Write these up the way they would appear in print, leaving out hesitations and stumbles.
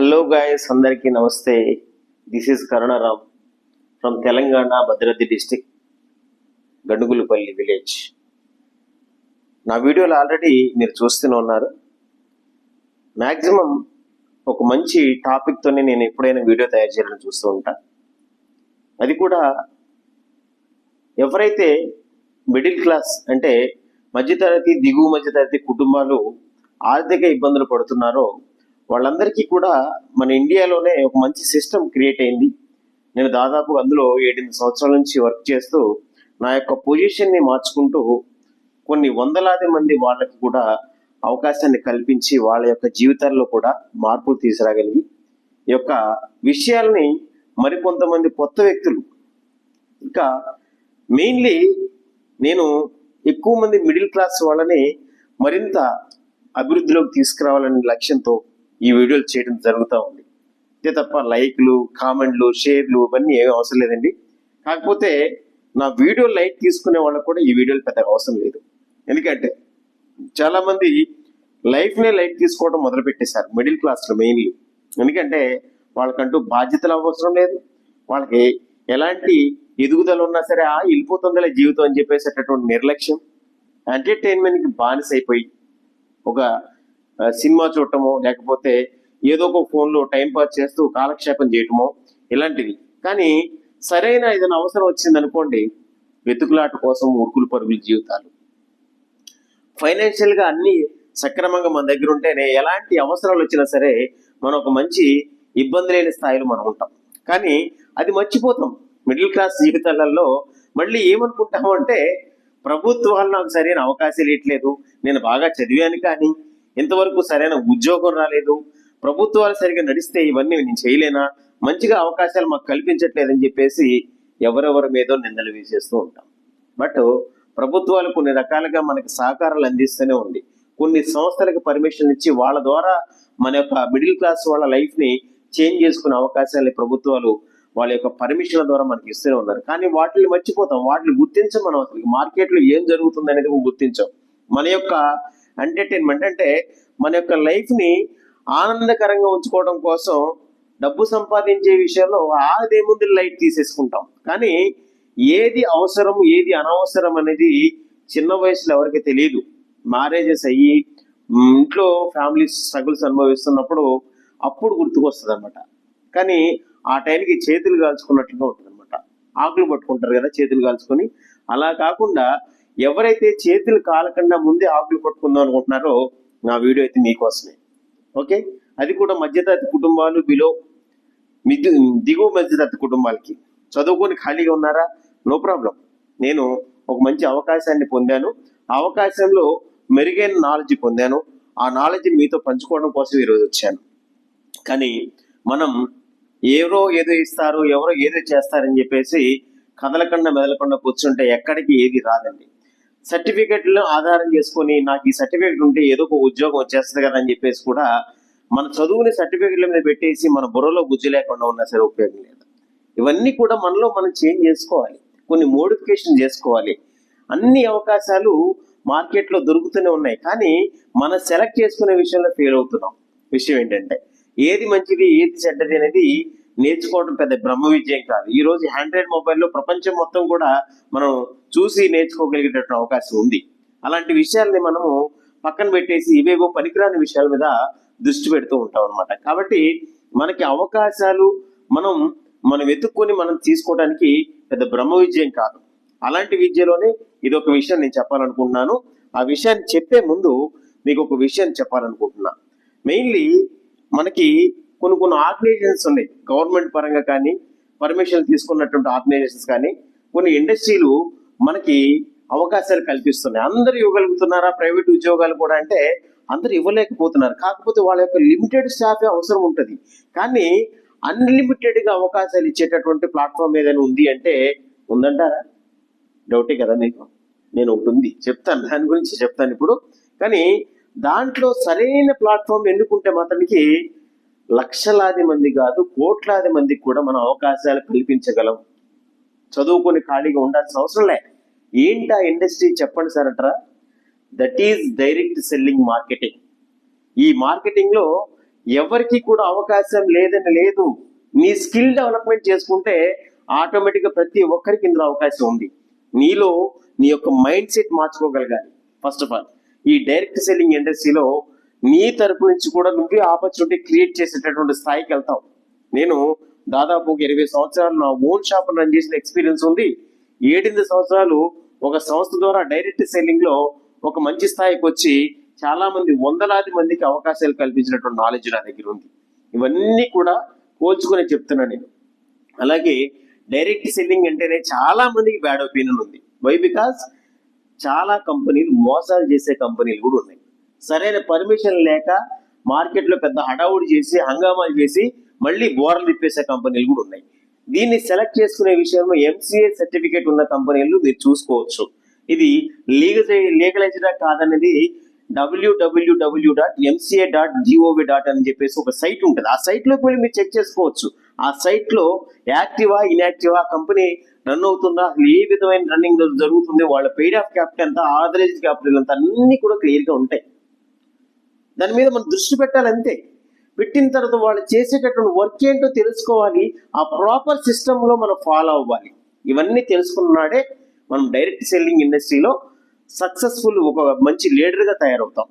Hello guys, అందరికీ నమస్తే. This is Karunaram from Telangana, Bhadradri district, Gadugulapalli village. నా వీడియోలు ఆల్రెడీ మీరు చూస్తూనే ఉన్నారు. మ్యాక్సిమం ఒక మంచి టాపిక్తోనే నేను ఎప్పుడైనా వీడియో తయారు చేయాలని చూస్తూ ఉంటా. అది కూడా ఎవరైతే మిడిల్ క్లాస్ అంటే మధ్యతరగతి, దిగువ మధ్యతరగతి కుటుంబాలు ఆర్థిక ఇబ్బందులు పడుతున్నారో వాళ్ళందరికీ కూడా మన ఇండియాలోనే ఒక మంచి సిస్టమ్ క్రియేట్ అయింది. నేను దాదాపు అందులో 7 సంవత్సరాల నుంచి వర్క్ చేస్తూ నా యొక్క పొజిషన్ని మార్చుకుంటూ కొన్ని వందలాది మంది వాళ్ళకి కూడా అవకాశాన్ని కల్పించి వాళ్ళ యొక్క జీవితాల్లో కూడా మార్పులు తీసుకురాగలిగి ఈ యొక్క విషయాల్ని మరికొంతమంది కొత్త వ్యక్తులు, ఇంకా మెయిన్లీ నేను ఎక్కువ మంది మిడిల్ క్లాస్ వాళ్ళని మరింత అభివృద్ధిలోకి తీసుకురావాలనే లక్ష్యంతో ఈ వీడియోలు చేయడం జరుగుతూ ఉంది. అంతే తప్ప లైక్లు, కామెంట్లు, షేర్లు ఇవన్నీ ఏమీ అవసరం లేదండి. కాకపోతే నా వీడియో లైక్ తీసుకునే వాళ్ళకు కూడా ఈ వీడియోలు పెద్దగా అవసరం లేదు. ఎందుకంటే చాలా మంది లైఫ్నే లైక్ తీసుకోవడం మొదలు పెట్టేశారు మిడిల్ క్లాస్లో మెయిన్లీ. ఎందుకంటే వాళ్ళకంటూ బాధ్యతలు అవసరం లేదు, వాళ్ళకి ఎలాంటి ఎదుగుదల ఉన్నా సరే వెళ్ళిపోతుందిలే జీవితం అని చెప్పేసేటటువంటి నిర్లక్ష్యం, ఎంటర్టైన్మెంట్కి బానిస అయిపోయి ఒక సినిమా చూడటమో లేకపోతే ఏదో ఒక ఫోన్లో టైం పాస్ చేస్తూ కాలక్షేపం చేయటమో ఇలాంటివి. కానీ సరైన ఏదైనా అవసరం వచ్చింది అనుకోండి, వెతుకులాట కోసం ఉరుకులు పరుగుల జీవితాలు. ఫైనాన్షియల్గా అన్ని సక్రమంగా మన దగ్గర ఉంటేనే ఎలాంటి అవసరాలు వచ్చినా సరే మనం ఒక మంచి ఇబ్బంది లేని స్థాయిలో మనం ఉంటాం. కానీ అది మర్చిపోతాం మిడిల్ క్లాస్ జీవితాలలో. మళ్ళీ ఏమనుకుంటాము అంటే, ప్రభుత్వాలు నాకు సరైన అవకాశాలు ఇవ్వట్లేదు, నేను బాగా చదివాను కానీ ఇంతవరకు సరైన ఉద్యోగం రాలేదు, ప్రభుత్వాలు సరిగా నడిస్తే ఇవన్నీ నేను చేయలేనా, మంచిగా అవకాశాలు మాకు కల్పించట్లేదని చెప్పేసి ఎవరెవరి మీదో నిందలు వేసేస్తూ ఉంటాం. బట్ ప్రభుత్వాలు కొన్ని రకాలుగా మనకి సహకారాలు అందిస్తూనే ఉంది. కొన్ని సంస్థలకు పర్మిషన్ ఇచ్చి వాళ్ళ ద్వారా మన యొక్క మిడిల్ క్లాస్ వాళ్ళ లైఫ్ని చేంజ్ చేసుకునే అవకాశాలు ప్రభుత్వాలు వాళ్ళ యొక్క పర్మిషన్ల ద్వారా మనకి ఇస్తూనే ఉన్నారు. కానీ వాటిని మర్చిపోతాం, వాటిని గుర్తించం. మనం అసలు మార్కెట్లో ఏం జరుగుతుంది అనేది గుర్తించాం. మన యొక్క ఎంటర్టైన్మెంట్ అంటే మన యొక్క లైఫ్ని ఆనందకరంగా ఉంచుకోవడం కోసం డబ్బు సంపాదించే విషయంలో అదేముంది లైట్ తీసేసుకుంటాం. కానీ ఏది అవసరం ఏది అనవసరం అనేది చిన్న వయసులో ఎవరికి తెలియదు. మ్యారేజెస్ అయ్యి ఇంట్లో ఫ్యామిలీ స్ట్రగుల్స్ అనుభవిస్తున్నప్పుడు అప్పుడు గుర్తుకొస్తుంది అనమాట. కానీ ఆ టైంకి చేతులు కాల్చుకున్నట్లుగా ఉంటుంది అనమాట. ఆకులు పట్టుకుంటారు కదా చేతులు కాల్చుకొని, అలా కాకుండా ఎవరైతే చేతులు కాలకుండా ముందే ఆకులు పట్టుకుందాం అనుకుంటున్నారో నా వీడియో అయితే మీకోసమే. ఓకే, అది కూడా మధ్యతరగతి కుటుంబాలు, దిగువ మధ్యతరగతి కుటుంబాలకి. చదువుకొని ఖాళీగా ఉన్నారా? No problem. నేను ఒక మంచి అవకాశాన్ని పొందాను, ఆ అవకాశంలో మెరుగైన నాలెడ్జ్ పొందాను, ఆ నాలెడ్జ్ని మీతో పంచుకోవడం కోసం ఈరోజు వచ్చాను. కానీ మనం ఎవరో ఏదో ఇస్తారు, ఎవరో ఏదో చేస్తారని చెప్పేసి కదలకుండా మెదలకుండా కూర్చుంటే ఎక్కడికి ఏది రాదండి. సర్టిఫికెట్లను ఆధారం చేసుకొని నాకు ఈ సర్టిఫికెట్ ఉంటే ఏదో ఒక ఉద్యోగం వచ్చేస్తుంది కదా అని చెప్పేసి కూడా మన చదువుని సర్టిఫికెట్ల మీద పెట్టేసి మన బుర్రలో గుజ్జు లేకుండా ఉన్నా సరే ఉపయోగం లేదు. ఇవన్నీ కూడా మనలో మనం చేంజ్ చేసుకోవాలి, కొన్ని మోడిఫికేషన్ చేసుకోవాలి. అన్ని అవకాశాలు మార్కెట్లో దొరుకుతూనే ఉన్నాయి, కానీ మనం సెలెక్ట్ చేసుకునే విషయంలో ఫెయిల్ అవుతున్నాం. విషయం ఏంటంటే ఏది మంచిది ఏది చెడ్డది అనేది నేర్చుకోవడం పెద్ద బ్రహ్మ విజయం కాదు. ఈ రోజు ఆండ్రాయిడ్ మొబైల్లో ప్రపంచం మొత్తం కూడా మనం చూసి నేర్చుకోగలిగేటటువంటి అవకాశం ఉంది. అలాంటి విషయాల్ని మనము పక్కన పెట్టేసి ఇవేవో పనికిరాని విషయాల మీద దృష్టి పెడుతూ ఉంటాం అనమాట. కాబట్టి మనకి అవకాశాలు మనం వెతుక్కొని మనం తీసుకోవడానికి పెద్ద బ్రహ్మ విజయం కాదు. అలాంటి విద్యలోనే ఇది ఒక విషయం నేను చెప్పాలనుకుంటున్నాను. ఆ విషయాన్ని చెప్పే ముందు మీకు ఒక విషయాన్ని చెప్పాలనుకుంటున్నా. మెయిన్లీ మనకి కొన్ని ఆర్గనైజేషన్స్ ఉన్నాయి, గవర్నమెంట్ పరంగా కానీ పర్మిషన్ తీసుకున్నటువంటి ఆర్గనైజేషన్స్ కానీ కొన్ని ఇండస్ట్రీలు మనకి అవకాశాలు కల్పిస్తున్నాయి. అందరూ ఇవ్వగలుగుతున్నారా ప్రైవేట్ ఉద్యోగాలు కూడా అంటే అందరూ ఇవ్వలేకపోతున్నారు. కాకపోతే వాళ్ళ యొక్క లిమిటెడ్ స్టాఫే అవసరం ఉంటుంది. కానీ అన్లిమిటెడ్గా అవకాశాలు ఇచ్చేటటువంటి ప్లాట్ఫామ్ ఏదైనా ఉంది అంటే ఉందంటారా? డౌటే కదా మీకు. నేను ఒకటి ఉంది చెప్తాను, దాని గురించి చెప్తాను ఇప్పుడు. కానీ దాంట్లో సరైన ప్లాట్ఫామ్ ఎన్నుకుంటే మాత్రానికి లక్షలాది మంది కాదు కోట్లాది మందికి కూడా మనం అవకాశాలు కల్పించగలం. చదువుకొని ఖాళీగా ఉండాల్సిన అవసరం లే. ఏంటి ఆ ఇండస్ట్రీ చెప్పండి సార్ అంటారా? That is direct selling marketing. ఈ మార్కెటింగ్లో ఎవరికి కూడా అవకాశం లేదని లేదు. నీ స్కిల్ డెవలప్మెంట్ చేసుకుంటే ఆటోమేటిక్గా ప్రతి ఒక్కరికి ఇందులో అవకాశం ఉంది. నీలో నీ యొక్క మైండ్ సెట్ మార్చుకోగలగాలి. ఫస్ట్ ఆఫ్ ఆల్ ఈ డైరెక్ట్ సెల్లింగ్ ఇండస్ట్రీలో నీ తరపు నుంచి కూడా నువ్వే ఆపర్చునిటీ క్రియేట్ చేసేటటువంటి స్థాయికి వెళ్తావు. నేను దాదాపు 20 సంవత్సరాలు నా ఓన్ షాప్ రన్ చేసిన ఎక్స్పీరియన్స్ ఉంది. 7 సంవత్సరాలు ఒక సంస్థ ద్వారా డైరెక్ట్ సెల్లింగ్ లో ఒక మంచి స్థాయికి వచ్చి చాలా మంది వందలాది మందికి అవకాశాలు కల్పించినటువంటి నాలెడ్జ్ నా దగ్గర ఉంది. ఇవన్నీ కూడా పోల్చుకునే చెప్తున్నా నేను. అలాగే డైరెక్ట్ సెల్లింగ్ అంటేనే చాలా మందికి బ్యాడ్ ఒపీనియన్ ఉంది. వై? బికాస్ చాలా కంపెనీలు మోసాలు చేసే కంపెనీలు కూడా ఉన్నాయి. సరైన పర్మిషన్ లేక మార్కెట్లో పెద్ద హడావుడి చేసి హంగామాలు చేసి మళ్ళీ బోర్లు తిప్పేసే కంపెనీలు కూడా ఉన్నాయి. దీన్ని సెలెక్ట్ చేసుకునే విషయంలో ఎంసీఏ సర్టిఫికేట్ ఉన్న కంపెనీలు మీరు చూసుకోవచ్చు. ఇది లీగలైజ్డా కాదనేది www.mca.gov. అని చెప్పేసి ఒక సైట్ ఉంటుంది. ఆ సైట్ లోకి వెళ్ళి మీరు చెక్ చేసుకోవచ్చు. ఆ సైట్ లో యాక్టివా ఇన్యాక్టివా కంపెనీ రన్ అవుతుందా, ఏ విధమైన రన్నింగ్ జరుగుతుంది, వాళ్ళ పెయిడ్ ఆఫ్ క్యాపిటల్ ఎంత, ఆథరైజ్ క్యాపిటల్ ఎంత, అన్ని కూడా క్లియర్ గా ఉంటాయి. దాని మీద మనం దృష్టి పెట్టాలంతే. పెట్టిన తర్వాత వాళ్ళు చేసేటటువంటి వర్క్ ఏంటో తెలుసుకోవాలి. ఆ ప్రాపర్ సిస్టమ్ లో మనం ఫాలో అవ్వాలి. ఇవన్నీ తెలుసుకున్నాడే మనం డైరెక్ట్ సెల్లింగ్ ఇండస్ట్రీలో సక్సెస్ఫుల్ ఒక మంచి లీడర్ గా తయారవుతాం.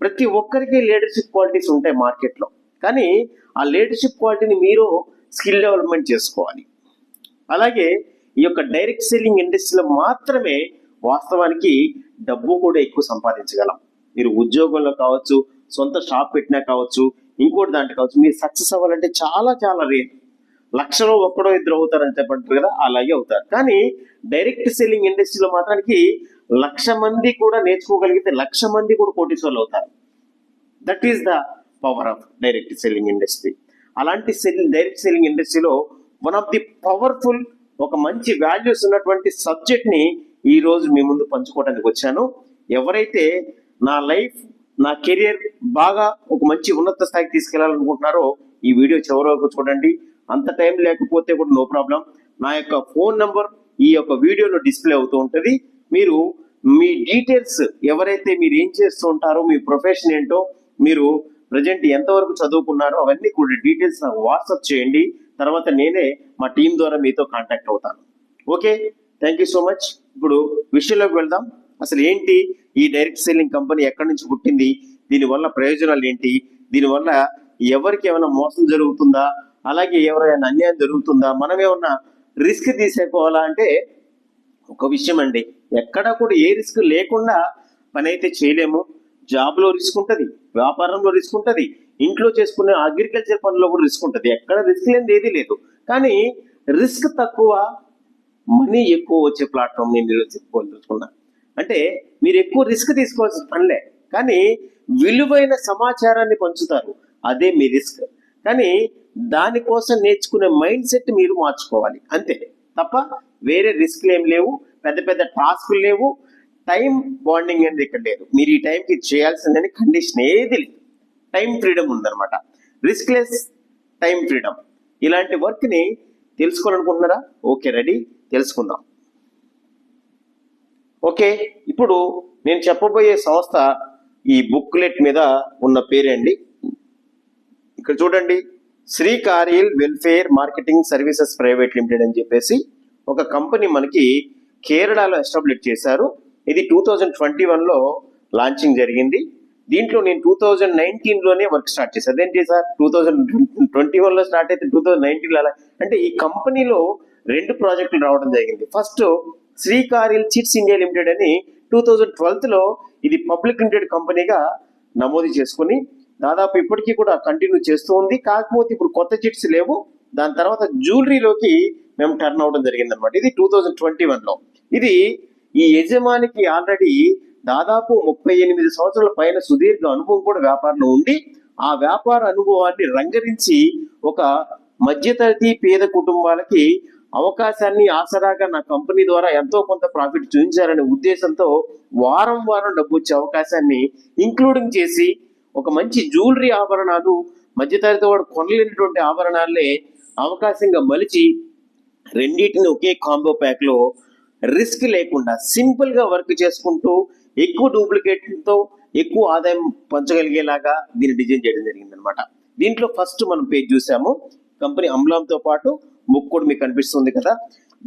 ప్రతి ఒక్కరికి లీడర్షిప్ క్వాలిటీస్ ఉంటాయి మార్కెట్లో. కానీ ఆ లీడర్షిప్ క్వాలిటీని మీరు స్కిల్ డెవలప్మెంట్ చేసుకోవాలి. అలాగే ఈ యొక్క డైరెక్ట్ సెల్లింగ్ ఇండస్ట్రీలో మాత్రమే వాస్తవానికి డబ్బు కూడా ఎక్కువ సంపాదించగలం. మీరు ఉద్యోగంలో కావచ్చు, సొంత షాప్ పెట్టినా కావచ్చు, ఇంకోటి దాంట్లో కావచ్చు, మీరు సక్సెస్ అవ్వాలంటే చాలా చాలా రేర్. లక్షలో ఒక్కడో ఇద్దరు అవుతారని చెప్పంటారు కదా, అలాగే అవుతారు. కానీ డైరెక్ట్ సెల్లింగ్ ఇండస్ట్రీలో మాత్రానికి 1,00,000 మంది కూడా నేర్చుకోగలిగితే 1,00,000 మంది కూడా కోటీశ్వర్లు అవుతారు. That is the power of direct selling industry. అలాంటి డైరెక్ట్ సెల్లింగ్ ఇండస్ట్రీలో వన్ ఆఫ్ ది పవర్ఫుల్ ఒక మంచి వాల్యూస్ ఉన్నటువంటి సబ్జెక్ట్ ని ఈ రోజు మీ ముందు పంచుకోవడానికి వచ్చాను. ఎవరైతే నా లైఫ్, నా కెరియర్ బాగా ఒక మంచి ఉన్నత స్థాయికి తీసుకెళ్లాలనుకుంటున్నారో ఈ వీడియో చివరి వరకు చూడండి. అంత టైం లేకపోతే కూడా నో ప్రాబ్లం. నా యొక్క ఫోన్ నంబర్ ఈ యొక్క వీడియోలో డిస్ప్లే అవుతూ ఉంటుంది. మీరు మీ డీటెయిల్స్, ఎవరైతే మీరు ఏం చేస్తూ ఉంటారో, మీ ప్రొఫెషన్ ఏంటో, మీరు ప్రజెంట్ ఎంతవరకు చదువుకున్నారో అవన్నీ కూడా డీటెయిల్స్ నాకు వాట్సాప్ చేయండి. తర్వాత నేనే మా టీం ద్వారా మీతో కాంటాక్ట్ అవుతాను. Okay, thank you so much. ఇప్పుడు విషయంలోకి వెళ్దాం. అసలు ఏంటి ఈ డైరెక్ట్ సెల్లింగ్ కంపెనీ, ఎక్కడి నుంచి పుట్టింది, దీనివల్ల ప్రయోజనాలు ఏంటి, దీనివల్ల ఎవరికి ఏమైనా మోసం జరుగుతుందా, అలాగే ఎవరైనా అన్యాయం జరుగుతుందా, మనం ఏమన్నా రిస్క్ తీసేసుకోవాలా అంటే ఒక విషయం అండి, ఎక్కడ కూడా ఏ రిస్క్ లేకుండా పని అయితే చేయలేము. జాబ్లో రిస్క్ ఉంటుంది, వ్యాపారంలో రిస్క్ ఉంటుంది, ఇంట్లో చేసుకునే అగ్రికల్చర్ పనుల్లో కూడా రిస్క్ ఉంటుంది. ఎక్కడ రిస్క్ లేనిది ఏది లేదు. కానీ రిస్క్ తక్కువ, మనీ ఎక్కువ వచ్చే ప్లాట్ఫామ్ నేను చెప్పుకోవాలనుకున్నా. అంటే మీరు ఎక్కువ రిస్క్ తీసుకోవాల్సిన పనిలే, కానీ విలువైన సమాచారాన్ని పంచుతారు, అదే మీ రిస్క్. కానీ దానికోసం నేర్చుకునే మైండ్ సెట్ మీరు మార్చుకోవాలి అంతే తప్ప వేరే రిస్క్లు ఏం లేవు, పెద్ద పెద్ద టాస్క్లు లేవు, టైం బాండింగ్ అనేది ఇక్కడ లేదు. మీరు ఈ టైంకి చేయాల్సిందని కండిషన్ ఏది లేదు. టైం ఫ్రీడమ్ ఉందన్నమాట. Risk less time freedom. ఇలాంటి వర్క్ ని తెలుసుకోవాలనుకుంటున్నారా? ఓకే, రెడీ, తెలుసుకుందాం. ఓకే, ఇప్పుడు నేను చెప్పబోయే సంస్థ ఈ బుక్లెట్ మీద ఉన్న పేరండి. ఇక్కడ చూడండి, Shri Kariyal welfare marketing services private limited అని చెప్పేసి ఒక కంపెనీ మనకి కేరళలో ఎస్టాబ్లిష్ చేశారు. ఇది 2021లో లాంచింగ్ జరిగింది. దీంట్లో నేను 2019లోనే వర్క్ స్టార్ట్ చేశాను. అదేంటి సార్ 2021లో స్టార్ట్ అయితే 2019లో అలా అంటే ఈ కంపెనీలో 2 ప్రాజెక్టులు రావడం జరిగింది. First Shri Kariyal chits India limited అని 2012లో ఇది పబ్లిక్ లిమిటెడ్ కంపెనీగా నమోదు చేసుకుని దాదాపు ఇప్పటికీ కూడా కంటిన్యూ చేస్తూ ఉంది. కాకపోతే ఇప్పుడు కొత్త చిట్స్ లేవు. దాని తర్వాత జ్యువెలరీలోకి మేము టర్న్ అవడం జరిగింది అనమాట. ఇది 2021లో. ఇది ఈ యజమానికి ఆల్రెడీ దాదాపు 38 సంవత్సరాల పైన సుదీర్ఘ అనుభవం కూడా వ్యాపారంలో ఉండి, ఆ వ్యాపార అనుభవాన్ని రంగరించి ఒక మధ్యతరగతి పేద కుటుంబాలకి అవకాశాన్ని ఆసరాగా నా కంపెనీ ద్వారా ఎంతో కొంత ప్రాఫిట్ చూపించాలనే ఉద్దేశంతో వారం వారం డబ్బు వచ్చే అవకాశాన్ని ఇంక్లూడింగ్ చేసి ఒక మంచి జ్యువెలరీ ఆభరణాలు, మధ్యతరగతి వాడు కొనలేనటువంటి ఆభరణాలనే అవకాశంగా మలిచి రెండింటిని ఒకే కాంబో ప్యాక్ లో రిస్క్ లేకుండా సింపుల్ గా వర్క్ చేసుకుంటూ ఎక్కువ డూప్లికేట్తో ఎక్కువ ఆదాయం పంచగలిగేలాగా దీన్ని డిజైన్ చేయడం జరిగింది అనమాట. దీంట్లో ఫస్ట్ మనం పేజ్ చూసాము, కంపెనీ అమ్లాంతో పాటు బుక్ కూడా మీకు కనిపిస్తుంది కదా.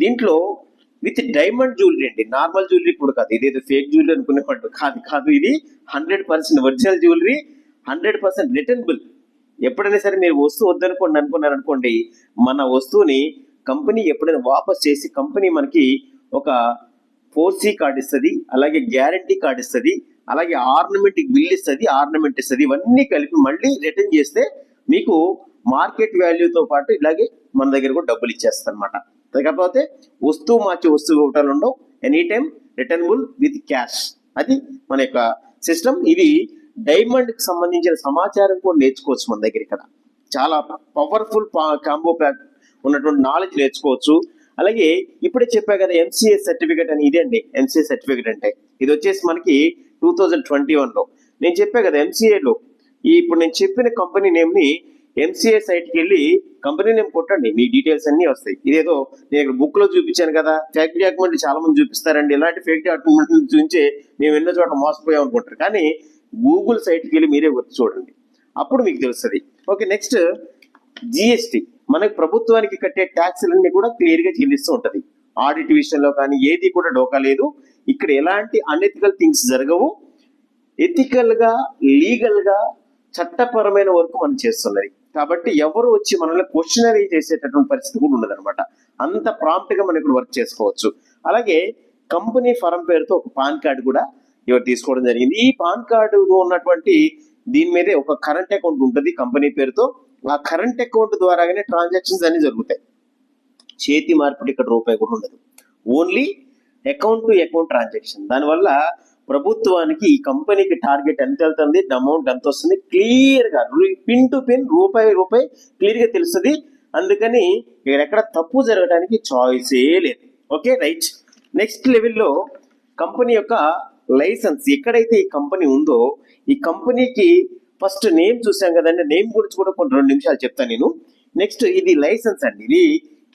దీంట్లో విత్ డైమండ్ జ్యువెలరీ అండి, నార్మల్ జ్యువెలరీ కూడా కాదు, ఇదేదో ఫేక్ జ్యువెలరీ అనుకునేవాడు కాదు, ఇది 100% ఒరిజినల్ జ్యువెలరీ, 100% రిటర్నబుల్. ఎప్పుడైనా సరే మీరు వస్తువు అనుకోండి, మన వస్తువుని కంపెనీ ఎప్పుడైనా వాపస్ చేసి కంపెనీ మనకి ఒక 4C కార్డు ఇస్తుంది, అలాగే గ్యారంటీ కార్డు ఇస్తుంది, అలాగే ఆర్నమెంట్ బిల్ ఇస్తుంది, ఆర్నమెంట్ ఇస్తుంది. ఇవన్నీ కలిపి మళ్ళీ రిటర్న్ చేస్తే మీకు మార్కెట్ వాల్యూతో పాటు ఇలాగే మన దగ్గర కూడా డబ్బులు ఇచ్చేస్తారు అనమాట. కాకపోతే వస్తువు మార్చి వస్తువు ఇవ్వటాలు ఉండవు, any time returnable with cash. అది మన యొక్క సిస్టమ్. ఇది డైమండ్ కి సంబంధించిన సమాచారం కూడా నేర్చుకోవచ్చు మన దగ్గర. ఇక్కడ చాలా పవర్ఫుల్ కాంబో ప్యాక్ ఉన్నటువంటి నాలెడ్జ్ నేర్చుకోవచ్చు. అలాగే ఇప్పుడే చెప్పా కదా ఎంసీఏ సర్టిఫికేట్ అని, ఇదే అండి ఎంసీఏ సర్టిఫికేట్ అంటే. ఇది వచ్చేసి మనకి 2021లో నేను చెప్పా కదా ఎంసీఏలో ఇప్పుడు నేను చెప్పిన కంపెనీ నేమ్ ని ఎంసీఏ సైట్ కి వెళ్ళి కంపెనీ నేమ్ కొట్టండి, మీ డీటెయిల్స్ అన్ని వస్తాయి. ఇదేదో నేను ఇక్కడ బుక్ లో చూపించాను కదా, ఫేక్ డాక్యుమెంట్ చాలా మంది చూపిస్తారండి. ఇలాంటి ఫేక్ డాక్యుమెంట్ చూపించే మేము ఎన్నో చోట్ల మోసపోయాం అనుకుంటారు. కానీ గూగుల్ సైట్ కి వెళ్ళి మీరే చూడండి, అప్పుడు మీకు తెలుస్తుంది. Okay, next GST. మనకి ప్రభుత్వానికి కట్టే ట్యాక్స్లన్నీ కూడా క్లియర్ గా చెల్లిస్తూ ఉంటది. ఆడిట్ విషయంలో కానీ ఏది కూడా డోకా లేదు. ఇక్కడ ఎలాంటి అన్ఎథికల్ థింగ్స్ జరగవు. ఎథికల్ గా, లీగల్ గా, చట్టపరమైన వర్క్ మనం చేస్తున్నది. కాబట్టి ఎవరు వచ్చి మనల్ని క్వశ్చనరీ చేసేటటువంటి పరిస్థితి కూడా ఉండదు అనమాట. అంత ప్రాంప్ట్ గా మనం ఇక్కడ వర్క్ చేసుకోవచ్చు. అలాగే కంపెనీ ఫరం పేరుతో ఒక పాన్ కార్డు కూడా ఇవాళ తీసుకోవడం జరిగింది. ఈ పాన్ కార్డు ఉన్నటువంటి దీని మీదే ఒక కరెంట్ అకౌంట్ ఉంటుంది కంపెనీ పేరుతో. ఆ కరెంట్ అకౌంట్ ద్వారాగానే ట్రాన్సాక్షన్స్ అన్ని జరుగుతాయి. చేతి మార్పిడి ఇక్కడ రూపాయి కూడా ఉండదు, only account to account transaction. దానివల్ల ప్రభుత్వానికి ఈ కంపెనీకి టార్గెట్ ఎంత వెళ్తుంది, అమౌంట్ ఎంత వస్తుంది, క్లియర్ గా పిన్ టు పిన్ రూపాయి క్లియర్ గా తెలుస్తుంది. అందుకని ఇక్కడ ఎక్కడ తప్పు జరగడానికి చాయిసే లేదు. Okay, right. నెక్స్ట్ లెవెల్లో కంపెనీ యొక్క లైసెన్స్. ఎక్కడైతే ఈ కంపెనీ ఉందో ఈ కంపెనీకి ఫస్ట్ నేమ్ చూసాం కదండి, నేమ్ గురించి కూడా కొన్ని 2 నిమిషాలు చెప్తాను నేను. నెక్స్ట్ ఇది లైసెన్స్ అండి. ఇది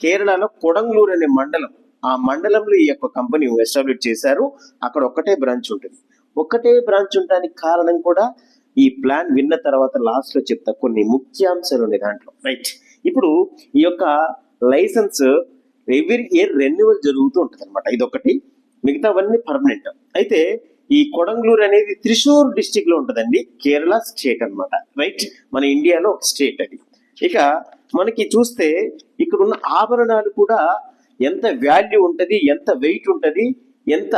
కేరళలో కొడంగలూరు అనే మండలం, ఆ మండలంలో ఈ యొక్క కంపెనీ ఎస్టాబ్లిష్ చేశారు. అక్కడ ఒక్కటే బ్రాంచ్ ఉంటుంది. ఒక్కటే బ్రాంచ్ ఉండడానికి కారణం కూడా ఈ ప్లాన్ విన్న తర్వాత లాస్ట్ లో చెప్తా కొన్ని ముఖ్యాంశాలు ఉన్నాయి దాంట్లో. రైట్, ఇప్పుడు ఈ యొక్క లైసెన్స్ ఎవ్రీ ఇయర్ రెన్యువల్ జరుగుతూ ఉంటుంది అనమాట. ఇదొకటి, మిగతావన్నీ పర్మనెంట్. అయితే ఈ కొడంగలూరు అనేది త్రిశూర్ డిస్టిక్ లో ఉంటదండి, కేరళ స్టేట్ అన్నమాట. రైట్, మన ఇండియాలో ఒక స్టేట్ అది. ఇక మనకి చూస్తే ఇక్కడ ఉన్న ఆభరణాలు కూడా ఎంత వాల్యూ ఉంటది, ఎంత వెయిట్ ఉంటది, ఎంత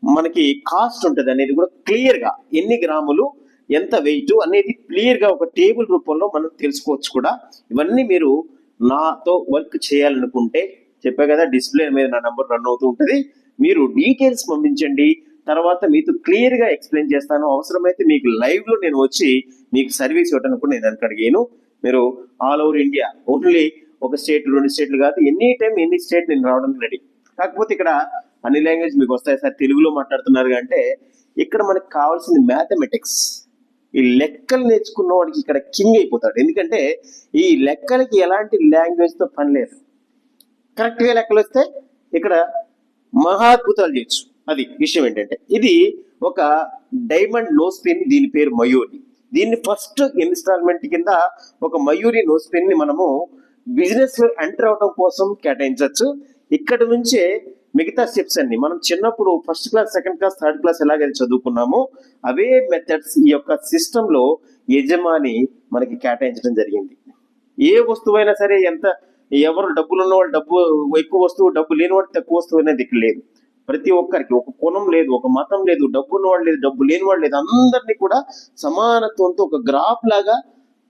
మనకి కాస్ట్ ఉంటది అనేది కూడా క్లియర్ గా, ఎన్ని గ్రాములు ఎంత వెయిట్ అనేది క్లియర్ గా ఒక టేబుల్ రూపంలో మనం తెలుసుకోవచ్చు కూడా. ఇవన్నీ మీరు నాతో వర్క్ చేయాలనుకుంటే చెప్పా కదా, డిస్ప్లే మీద నా నంబర్ రన్ అవుతూ ఉంటది. మీరు డీటెయిల్స్ పంపించండి, తర్వాత మీతో క్లియర్ గా ఎక్స్ప్లెయిన్ చేస్తాను. అవసరమైతే మీకు లైవ్ లో నేను వచ్చి మీకు సర్వీస్ ఇవ్వడానికి కూడా నేను దానికి అడిగాను. మీరు ఆల్ ఓవర్ ఇండియా, ఓన్లీ ఒక స్టేట్ 2 స్టేట్లు కాదు, ఎనీ టైం ఎనీ స్టేట్ నేను రావడానికి రెడీ. కాకపోతే ఇక్కడ అన్ని లాంగ్వేజ్ మీకు వస్తాయి సార్, తెలుగులో మాట్లాడుతున్నారు అంటే ఇక్కడ మనకు కావాల్సింది మ్యాథమెటిక్స్. ఈ లెక్కలు నేర్చుకున్న వాడికి ఇక్కడ కింగ్ అయిపోతాడు. ఎందుకంటే ఈ లెక్కలకి ఎలాంటి లాంగ్వేజ్ తో పని లేదు. కరెక్ట్ గా లెక్కలు వస్తే ఇక్కడ మహాద్భుతాలు చేయొచ్చు. అది విషయం ఏంటంటే ఇది ఒక డైమండ్ నోస్ పిన్, దీని పేరు మయూరి. దీన్ని ఫస్ట్ ఇన్స్టాల్మెంట్ కింద ఒక మయూరి నోస్ పిన్ ని మనము బిజినెస్ లో ఎంటర్ అవడం కోసం కేటాయించవచ్చు. ఇక్కడ నుంచే మిగతా స్టెప్స్ అన్ని మనం చిన్నప్పుడు first class, second class, third class ఎలాగైతే చదువుకున్నామో అవే మెథడ్స్ ఈ యొక్క సిస్టమ్ లో యజమాని మనకి కేటాయించడం జరిగింది. ఏ వస్తువైనా సరే, ఎంత ఎవరు డబ్బులు ఉన్నవాళ్ళు డబ్బు ఎక్కువ వస్తువు, డబ్బు లేని వాడు తక్కువ వస్తువు అనేది ఇక్కడ లేదు. ప్రతి ఒక్కరికి ఒక కులం లేదు, ఒక మతం లేదు, డబ్బు ఉన్నవాడు లేదు, డబ్బు లేనివాడు లేదు, అందరినీ కూడా సమానత్వంతో ఒక గ్రాఫ్ లాగా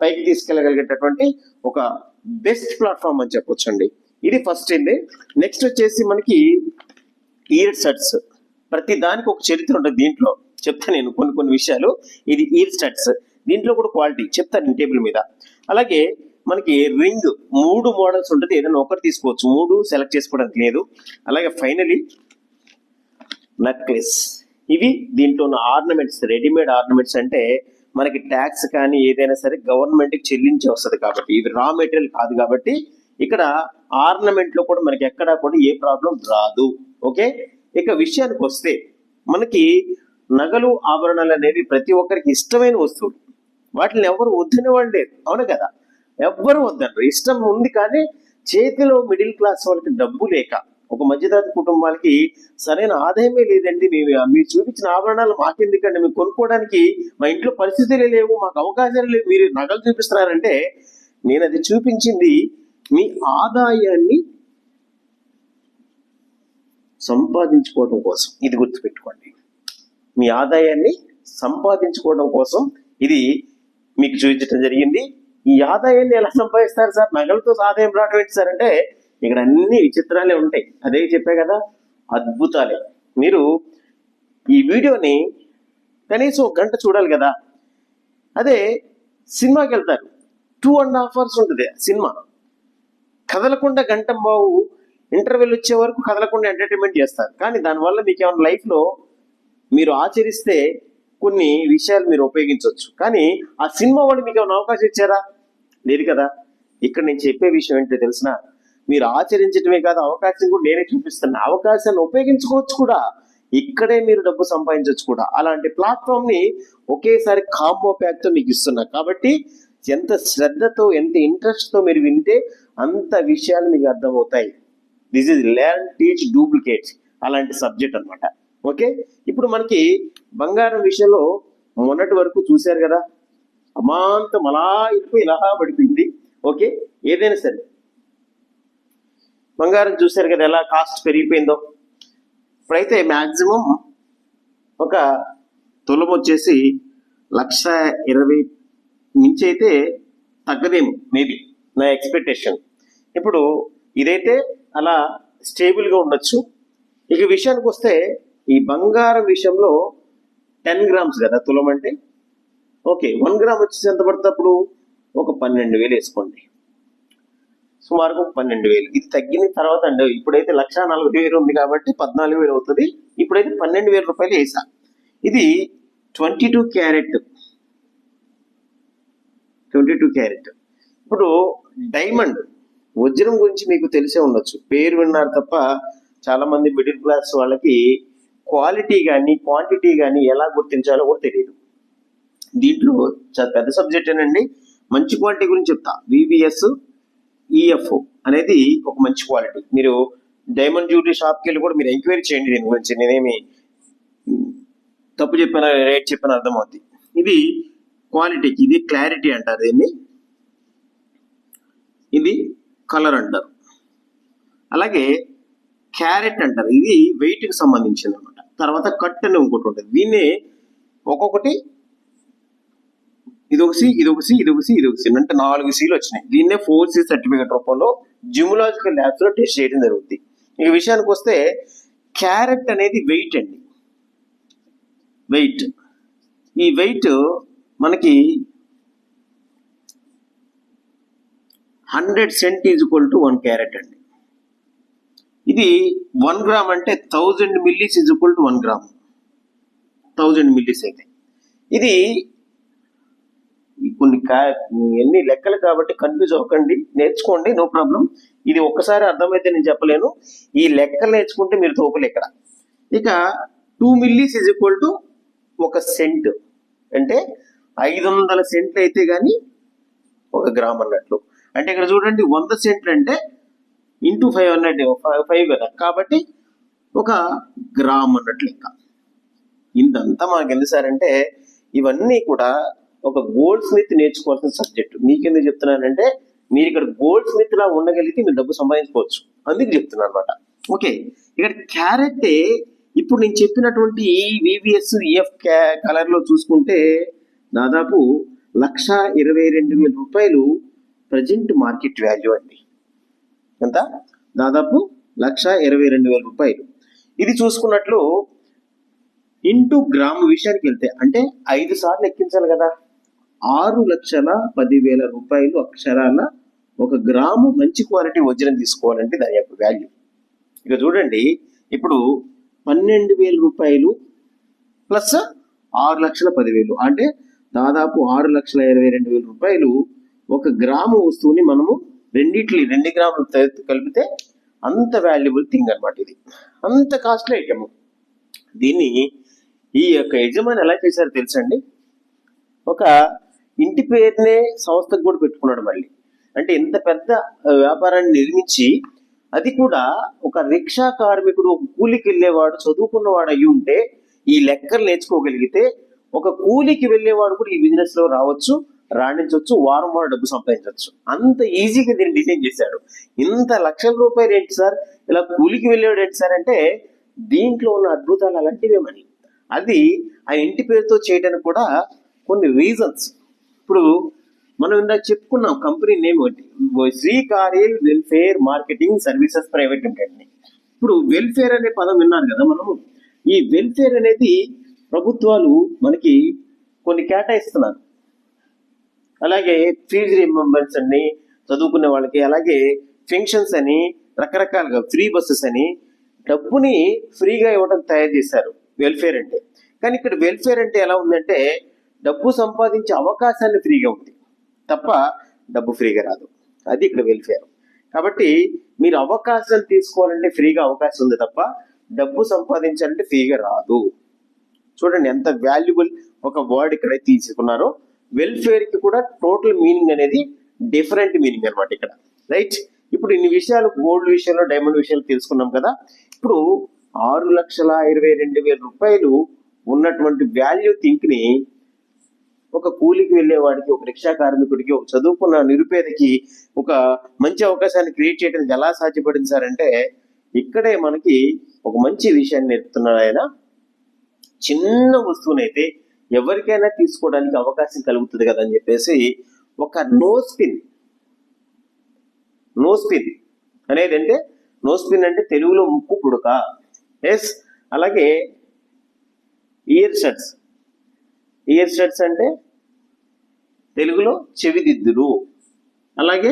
పైకి తీసుకెళ్ళగలిగేటటువంటి ఒక బెస్ట్ ప్లాట్ఫామ్ అని చెప్పొచ్చండి. ఇది ఫస్ట్ ఏంది. నెక్స్ట్ వచ్చేసి మనకి ఇయర్ స్టడ్స్. ప్రతి దానికి ఒక చరిత్ర ఉంటుంది. దీంట్లో చెప్తాను నేను కొన్ని విషయాలు. ఇది ఇయర్ స్టడ్స్, దీంట్లో కూడా క్వాలిటీ చెప్తాను టేబుల్ మీద. అలాగే మనకి రింగ్ 3 మోడల్స్ ఉంటుంది, ఏదైనా ఒకటి తీసుకోవచ్చు, 3 సెలెక్ట్ చేసుకోవడానికి లేదు. అలాగే ఫైనలీ నెక్లెస్. ఇవి దీంట్లో ఉన్న ఆర్నమెంట్స్, రెడీమేడ్ ఆర్నమెంట్స్. అంటే మనకి ట్యాక్స్ కానీ ఏదైనా సరే గవర్నమెంట్ కి చెల్లించి వస్తుంది కాబట్టి, ఇవి రా మెటీరియల్ కాదు కాబట్టి ఇక్కడ ఆర్నమెంట్ లో కూడా మనకి ఎక్కడా కూడా ఏ ప్రాబ్లం రాదు. ఓకే, ఇక విషయానికి వస్తే మనకి నగలు ఆభరణాలు అనేవి ప్రతి ఒక్కరికి ఇష్టమైన వస్తువులు. వాటిని ఎవరు వద్దని వాళ్ళు లేరు, అవును కదా? ఎవ్వరు వద్దరు, ఇష్టం ఉంది. కానీ చేతిలో మిడిల్ క్లాస్ వాళ్ళకి డబ్బు లేక, ఒక మధ్యతరగతి కుటుంబాలకి సరైన ఆదాయమే లేదండి, మీరు చూపించిన ఆభరణాలు మాకెందుకండి, మేము కొనుక్కోవడానికి మా ఇంట్లో పరిస్థితులే లేవు, మాకు అవకాశాలు లేవు, మీరు నగలు చూపిస్తున్నారంటే నేను అది చూపించింది మీ ఆదాయాన్ని సంపాదించుకోవడం కోసం. ఇది గుర్తుపెట్టుకోండి, మీ ఆదాయాన్ని సంపాదించుకోవడం కోసం ఇది మీకు చూపించడం జరిగింది. ఈ ఆదాయాన్ని ఎలా సంపాదిస్తారు సార్, నగలతో ఆదాయం రావడం ఏంటి సార్ అంటే, ఇక్కడ అన్ని విచిత్రాలే ఉంటాయి. అదే చెప్పే కదా, అద్భుతాలే. మీరు ఈ వీడియోని కనీసం 1 గంట చూడాలి కదా. అదే సినిమాకి వెళ్తారు, 2.5 hours ఉంటుంది సినిమా, కదలకుండా గంట బావు ఇంటర్వెల్ వచ్చే వరకు కదలకుండా ఎంటర్టైన్మెంట్ చేస్తారు. కానీ దానివల్ల మీకు ఏమైనా లైఫ్లో మీరు ఆచరిస్తే కొన్ని విషయాలు మీరు ఉపయోగించవచ్చు. కానీ ఆ సినిమా వాళ్ళు మీకు ఏమైనా అవకాశం ఇచ్చారా? లేదు కదా. ఇక్కడ నేను చెప్పే విషయం ఏంటో తెలిసిన, మీరు ఆచరించడమే కాదు, అవకాశం కూడా నేనే చూపిస్తున్నా. అవకాశాన్ని ఉపయోగించుకోవచ్చు కూడా, ఇక్కడే మీరు డబ్బు సంపాదించవచ్చు కూడా. అలాంటి ప్లాట్ఫామ్ ని ఒకేసారి కాంబో ప్యాక్ తో మీకు ఇస్తున్నా. కాబట్టి ఎంత శ్రద్ధతో, ఎంత ఇంట్రెస్ట్ తో మీరు వింటే అంత విషయాలు మీకు అర్థమవుతాయి. This is learn, teach, duplicate అలాంటి సబ్జెక్ట్ అన్నమాట. ఓకే, ఇప్పుడు మనకి బంగారం విషయంలో మొన్నటి వరకు చూశారు కదా, అమాంతం అలా ఇరిపోయి ఇలా పడిపోయింది. ఓకే, ఏదైనా సరే బంగారం చూశారు కదా ఎలా కాస్ట్ పెరిగిపోయిందో. ఇప్పుడైతే మ్యాక్సిమం ఒక తులం వచ్చేసి 1,20,000 మించి అయితే తగ్గదేమో, మేబీ నా ఎక్స్పెక్టేషన్. ఇప్పుడు ఇదైతే అలా స్టేబుల్గా ఉండొచ్చు. ఇక విషయానికి వస్తే, ఈ బంగారం విషయంలో 10 grams కదా తులం అంటే. ఓకే, 1 gram వచ్చేసి ఎంత పడుతుంది అప్పుడు? ఒక 12,000 వేసుకోండి, సుమారుగా 12,000. ఇది తగ్గిన తర్వాత అండి, ఇప్పుడైతే 1,40,000 ఉంది కాబట్టి 14,000 అవుతుంది. ఇప్పుడైతే 12,000 రూపాయలు వేసా. ఇది 22 క్యారెట్. ఇప్పుడు డైమండ్, వజ్రం గురించి మీకు తెలిసే ఉండొచ్చు, పేరు విన్నారు తప్ప చాలా మంది మిడిల్ క్లాస్ వాళ్ళకి క్వాలిటీ కానీ క్వాంటిటీ కానీ ఎలా గుర్తించాలో కూడా తెలియదు. దీంట్లో చాలా పెద్ద సబ్జెక్ట్ ఏనండి. మంచి క్వాలిటీ గురించి చెప్తా. VVS EF అనేది ఒక మంచి క్వాలిటీ. మీరు డైమండ్ జ్యువెలరీ షాప్కి వెళ్ళి కూడా మీరు ఎంక్వైరీ చేయండి దీని గురించి. నేనేమి తప్పు చెప్పిన, రేట్ చెప్పిన అర్థమవుతుంది. ఇది క్వాలిటీకి, ఇది క్లారిటీ అంటారు దీన్ని, ఇది కలర్ అంటారు. అలాగే క్యారెట్ అంటారు, ఇది వెయిట్ కి సంబంధించింది అనమాట. తర్వాత కట్ అని ఇంకోటి ఉంటుంది, దీన్నే ఒక్కొక్కటి, ఇదొక సి, ఇదొక సి, ఇదొక సి, ఇదొక సి అంటే 4 Cలు వచ్చినాయి. దీన్నే 4C సర్టిఫికేట్ రూపంలో జిమ్లాజికల్ ల్యాబ్స్ లో టెస్ట్ చేయడం జరుగుతుంది. ఈ విషయానికి వస్తే క్యారెట్ అనేది వెయిట్ అండి, వెయిట్. ఈ వెయిట్ మనకి 100 cent is equal to 1 carrot అండి. ఇది 1 gram అంటే 1000 millis is equal to 1 gram. 1000 millis అయితే ఇది కొన్ని ఎన్ని లెక్కలు కాబట్టి కన్ఫ్యూజ్ అవ్వకండి, నేర్చుకోండి, నో ప్రాబ్లం. ఇది ఒక్కసారి అర్థమైతే నేను చెప్పలేను, ఈ లెక్కలు నేర్చుకుంటే మీరు తోపలు ఇక్కడ. ఇక 2 millis is equal to 1 cent అంటే 500 సెంట్లు అయితే కానీ 1 gram అన్నట్లు. అంటే ఇక్కడ చూడండి, 100 సెంట్లు అంటే ఇంటూ 5 కదా, కాబట్టి 1 gram అన్నట్లు లెక్క. ఇంతంతా మనకు ఎందుకు సార్ అంటే, ఇవన్నీ కూడా ఒక గోల్డ్ స్మిత్ నేర్చుకోవాల్సిన సబ్జెక్ట్. మీకెందుకు చెప్తున్నానంటే, మీరు ఇక్కడ గోల్డ్ స్మిత్ లా ఉండగలిగితే మీరు డబ్బు సంపాదించుకోవచ్చు, అందుకు చెప్తున్నాను అనమాట. ఓకే, ఇక్కడ క్యారెట్ ఇప్పుడు నేను చెప్పినటువంటి ఈ VVS EF కలర్ లో చూసుకుంటే దాదాపు 1,22,000 రూపాయలు ప్రజెంట్ మార్కెట్ వాల్యూ అండి. ఎంత? దాదాపు 1,22,000 రూపాయలు. ఇది చూసుకున్నట్లు ఇంటూ గ్రాము విషయానికి వెళ్తే అంటే 5 సార్లు ఎక్కించాలి కదా, 6,10,000 రూపాయలు అక్షరాల 1 గ్రాము మంచి క్వాలిటీ వజ్రం తీసుకోవాలంటే దాని యొక్క వాల్యూ. ఇక చూడండి, ఇప్పుడు 12,000 రూపాయలు ప్లస్ 6,10,000 అంటే దాదాపు 6,22,000 రూపాయలు 1 గ్రాము వస్తువుని మనము 2 గ్రాములు కలిపితే అంత వాల్యుబుల్ థింగ్ అనమాట. ఇది అంత కాస్ట్లీ ఐటమ్. దీన్ని ఈ యొక్క యజమాని ఎలా చేశారో తెలుసండి, ఒక ఇంటి పేరునే సంస్థకు కూడా పెట్టుకున్నాడు మళ్ళీ. అంటే ఇంత పెద్ద వ్యాపారాన్ని నిర్మించి, అది కూడా ఒక రిక్షా కార్మికుడు, ఒక కూలికి వెళ్ళేవాడు, చదువుకున్నవాడు అయ్యి ఉంటే ఈ లెక్కలు నేర్చుకోగలిగితే ఒక కూలికి వెళ్ళేవాడు కూడా ఈ బిజినెస్ లో రావచ్చు, రాణించవచ్చు, వారం వారం డబ్బు సంపాదించవచ్చు. అంత ఈజీగా దీన్ని డిజైన్ చేశాడు. ఇంత లక్షల రూపాయలు ఏంటి సార్, ఇలా కూలికి వెళ్ళేవాడు ఏంటి సార్ అంటే దీంట్లో ఉన్న అద్భుతాలు అలాంటివేమని. అది ఆ ఇంటి పేరుతో చేయడానికి కూడా కొన్ని రీజన్స్. ఇప్పుడు మనం ఇందాక చెప్పుకున్నాం కంపెనీ నేమ్ ఒకటి, Shri Kariyal welfare marketing services private limited. ఇప్పుడు వెల్ఫేర్ అనే పదం విన్నారు కదా మనము. ఈ వెల్ఫేర్ అనేది ప్రభుత్వాలు మనకి కొన్ని కేటాయిస్తున్నారు. అలాగే ఫీజు రిమెంబర్స్ అని చదువుకునే వాళ్ళకి, అలాగే పెన్షన్స్ అని, రకరకాలుగా ఫ్రీ బస్సెస్ అని డబ్బుని ఫ్రీగా ఇవ్వడం తయారు చేశారు వెల్ఫేర్ అంటే. కానీ ఇక్కడ వెల్ఫేర్ అంటే ఎలా ఉందంటే డబ్బు సంపాదించే అవకాశాన్ని ఫ్రీగా ఉంది తప్ప డబ్బు ఫ్రీగా రాదు. అది ఇక్కడ వెల్ఫేర్. కాబట్టి మీరు అవకాశం తీసుకోవాలంటే ఫ్రీగా అవకాశం ఉంది తప్ప డబ్బు సంపాదించాలంటే ఫ్రీగా రాదు. చూడండి ఎంత వాల్యుబుల్ ఒక వర్డ్ ఇక్కడ తీసుకున్నారో. వెల్ఫేర్ కి కూడా టోటల్ మీనింగ్ అనేది డిఫరెంట్ మీనింగ్ అనమాట ఇక్కడ, రైట్. ఇప్పుడు ఇన్ని విషయాలు గోల్డ్ విషయంలో, డైమండ్ విషయాలు తెలుసుకున్నాం కదా. ఇప్పుడు 6,22,000 రూపాయలు ఉన్నటువంటి వాల్యూ థింక్ ని ఒక కూలికి వెళ్ళేవాడికి, ఒక రిక్షా కార్మికుడికి, ఒక చదువుకున్న నిరుపేదకి ఒక మంచి అవకాశాన్ని క్రియేట్ చేయడానికి ఎలా సాధ్యపడింది సార్ అంటే ఇక్కడే మనకి ఒక మంచి విషయాన్ని నేర్పుతున్నాడు ఆయన. చిన్న వస్తువునైతే ఎవరికైనా తీసుకోవడానికి అవకాశం కలుగుతుంది కదా అని చెప్పేసి ఒక నోస్ పిన్ అనేది, అంటే నోస్ పిన్ అంటే తెలుగులో ముక్కు పుడక, ఎస్. అలాగే ఇయర్ షడ్స్ అంటే తెలుగులో చెవిదిద్దులు. అలాగే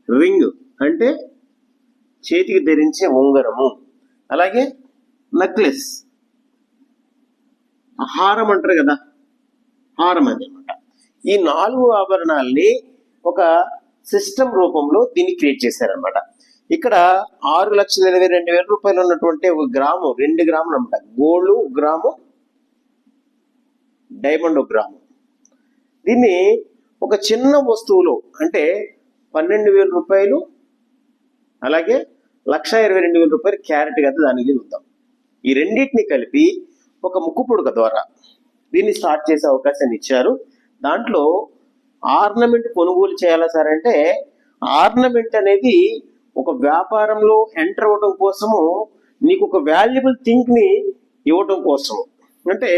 రింగ్ అంటే చేతికి ధరించే ఉంగరము. అలాగే నెక్లెస్, హారం అంటారు కదా, హారం అన్నమాట. ఈ 4 ఆభరణాలని ఒక సిస్టమ్ రూపంలో దీన్ని క్రియేట్ చేశారనమాట. ఇక్కడ 6,22,000 రూపాయలు ఉన్నటువంటి ఒక గ్రాము, 2 గ్రాములు అనమాట. Gold gram, diamond gram. దీన్ని ఒక చిన్న వస్తువులో అంటే 12,000 రూపాయలు, అలాగే 1,22,000 రూపాయలు క్యారెట్ కదా దానికి చూద్దాం. ఈ రెండింటిని కలిపి ఒక ముక్కు పుడక ద్వారా దీన్ని స్టార్ట్ చేసే అవకాశాన్ని ఇచ్చారు. దాంట్లో ఆర్నమెంట్ కొనుగోలు చేయాలా సార్ అంటే ఆర్నమెంట్ అనేది ఒక వ్యాపారంలో ఎంటర్ అవ్వడం కోసము, నీకు ఒక వాల్యుబుల్ థింగ్ ని ఇవ్వడం కోసము. అంటే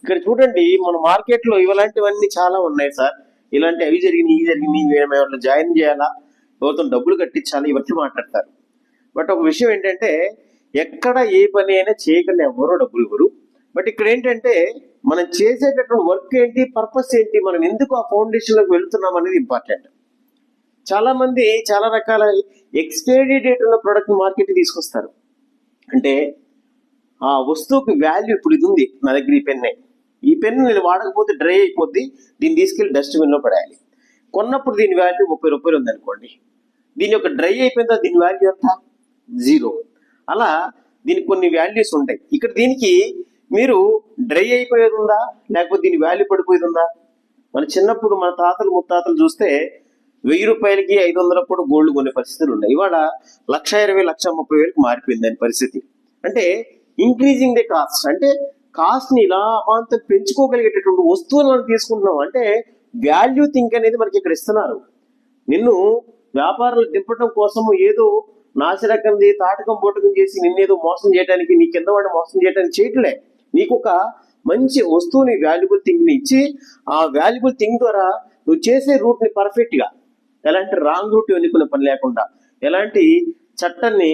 ఇక్కడ చూడండి మన మార్కెట్ లో ఇలాంటివన్నీ చాలా ఉన్నాయి సార్. ఇలాంటి అవి జరిగినాయి, ఇవి జరిగినాయి, మేము జాయిన్ చేయాలా, ఎవరితో డబ్బులు కట్టించాలి, ఇవన్నీ మాట్లాడతారు. బట్ ఒక విషయం ఏంటంటే ఎక్కడ ఏ పని అయినా చేయకుండా ఎవరో డబ్బులు ఇవ్వరు. బట్ ఇక్కడ ఏంటంటే మనం చేసేటటువంటి వర్క్ ఏంటి, పర్పస్ ఏంటి, మనం ఎందుకు ఆ ఫౌండేషన్ లోకి వెళ్తున్నాం అనేది ఇంపార్టెంట్. చాలా మంది చాలా రకాల ఎక్స్పైరీ డేట్ ఉన్న ప్రోడక్ట్ మార్కెట్ తీసుకొస్తారు. అంటే ఆ వస్తువుకి వాల్యూ, ఇప్పుడు ఇది ఉంది నా దగ్గర, ఈ పెన్ నేను వాడకపోతే డ్రై అయిపోద్ది, దీన్ని తీసుకెళ్లి డస్ట్బిన్ లో పడేయాలి. కొన్నప్పుడు దీని వాల్యూ 30 రూపాయలు ఉంది అనుకోండి, దీని యొక్క డ్రై అయిపోయిందా దీని వాల్యూ ఎంత, 0. అలా దీనికి కొన్ని వాల్యూస్ ఉంటాయి. ఇక్కడ దీనికి మీరు డ్రై అయిపోయేది ఉందా, లేకపోతే దీని వాల్యూ పడిపోయేది ఉందా? మన చిన్నప్పుడు మన తాతలు ముత్తాతలు చూస్తే 1000 రూపాయలకి 500 కూడా గోల్డ్ కొనే పరిస్థితులు ఉన్నాయి. ఇవాళ 1,20,000 1,30,000 మారిపోయింది దాని పరిస్థితి. అంటే ఇంక్రీజింగ్ ది కాస్ట్, అంటే కాస్ట్ ని ఇలా అమాంతం పెంచుకోగలిగేటటువంటి వస్తువులు మనం తీసుకుంటున్నాం. అంటే వాల్యూ థింక్ అనేది మనకి ఇక్కడ ఇస్తున్నారు. నిన్ను వ్యాపారాలు దింపడం కోసము ఏదో నాసిరకంది తాటకం పోటకం చేసి నిన్నేదో మోసం చేయడానికి, నీ కింద వాడిని మోసం చేయడానికి చేయట్లే. నీకు ఒక మంచి వస్తువుని, వాల్యుబుల్ థింగ్ ని ఇచ్చి ఆ వాల్యుబుల్ థింగ్ ద్వారా నువ్వు చేసే రూట్ ని పర్ఫెక్ట్ గా, ఎలాంటి రాంగ్ రూట్ ఎన్నుకునే పని లేకుండా, ఎలాంటి చట్టాన్ని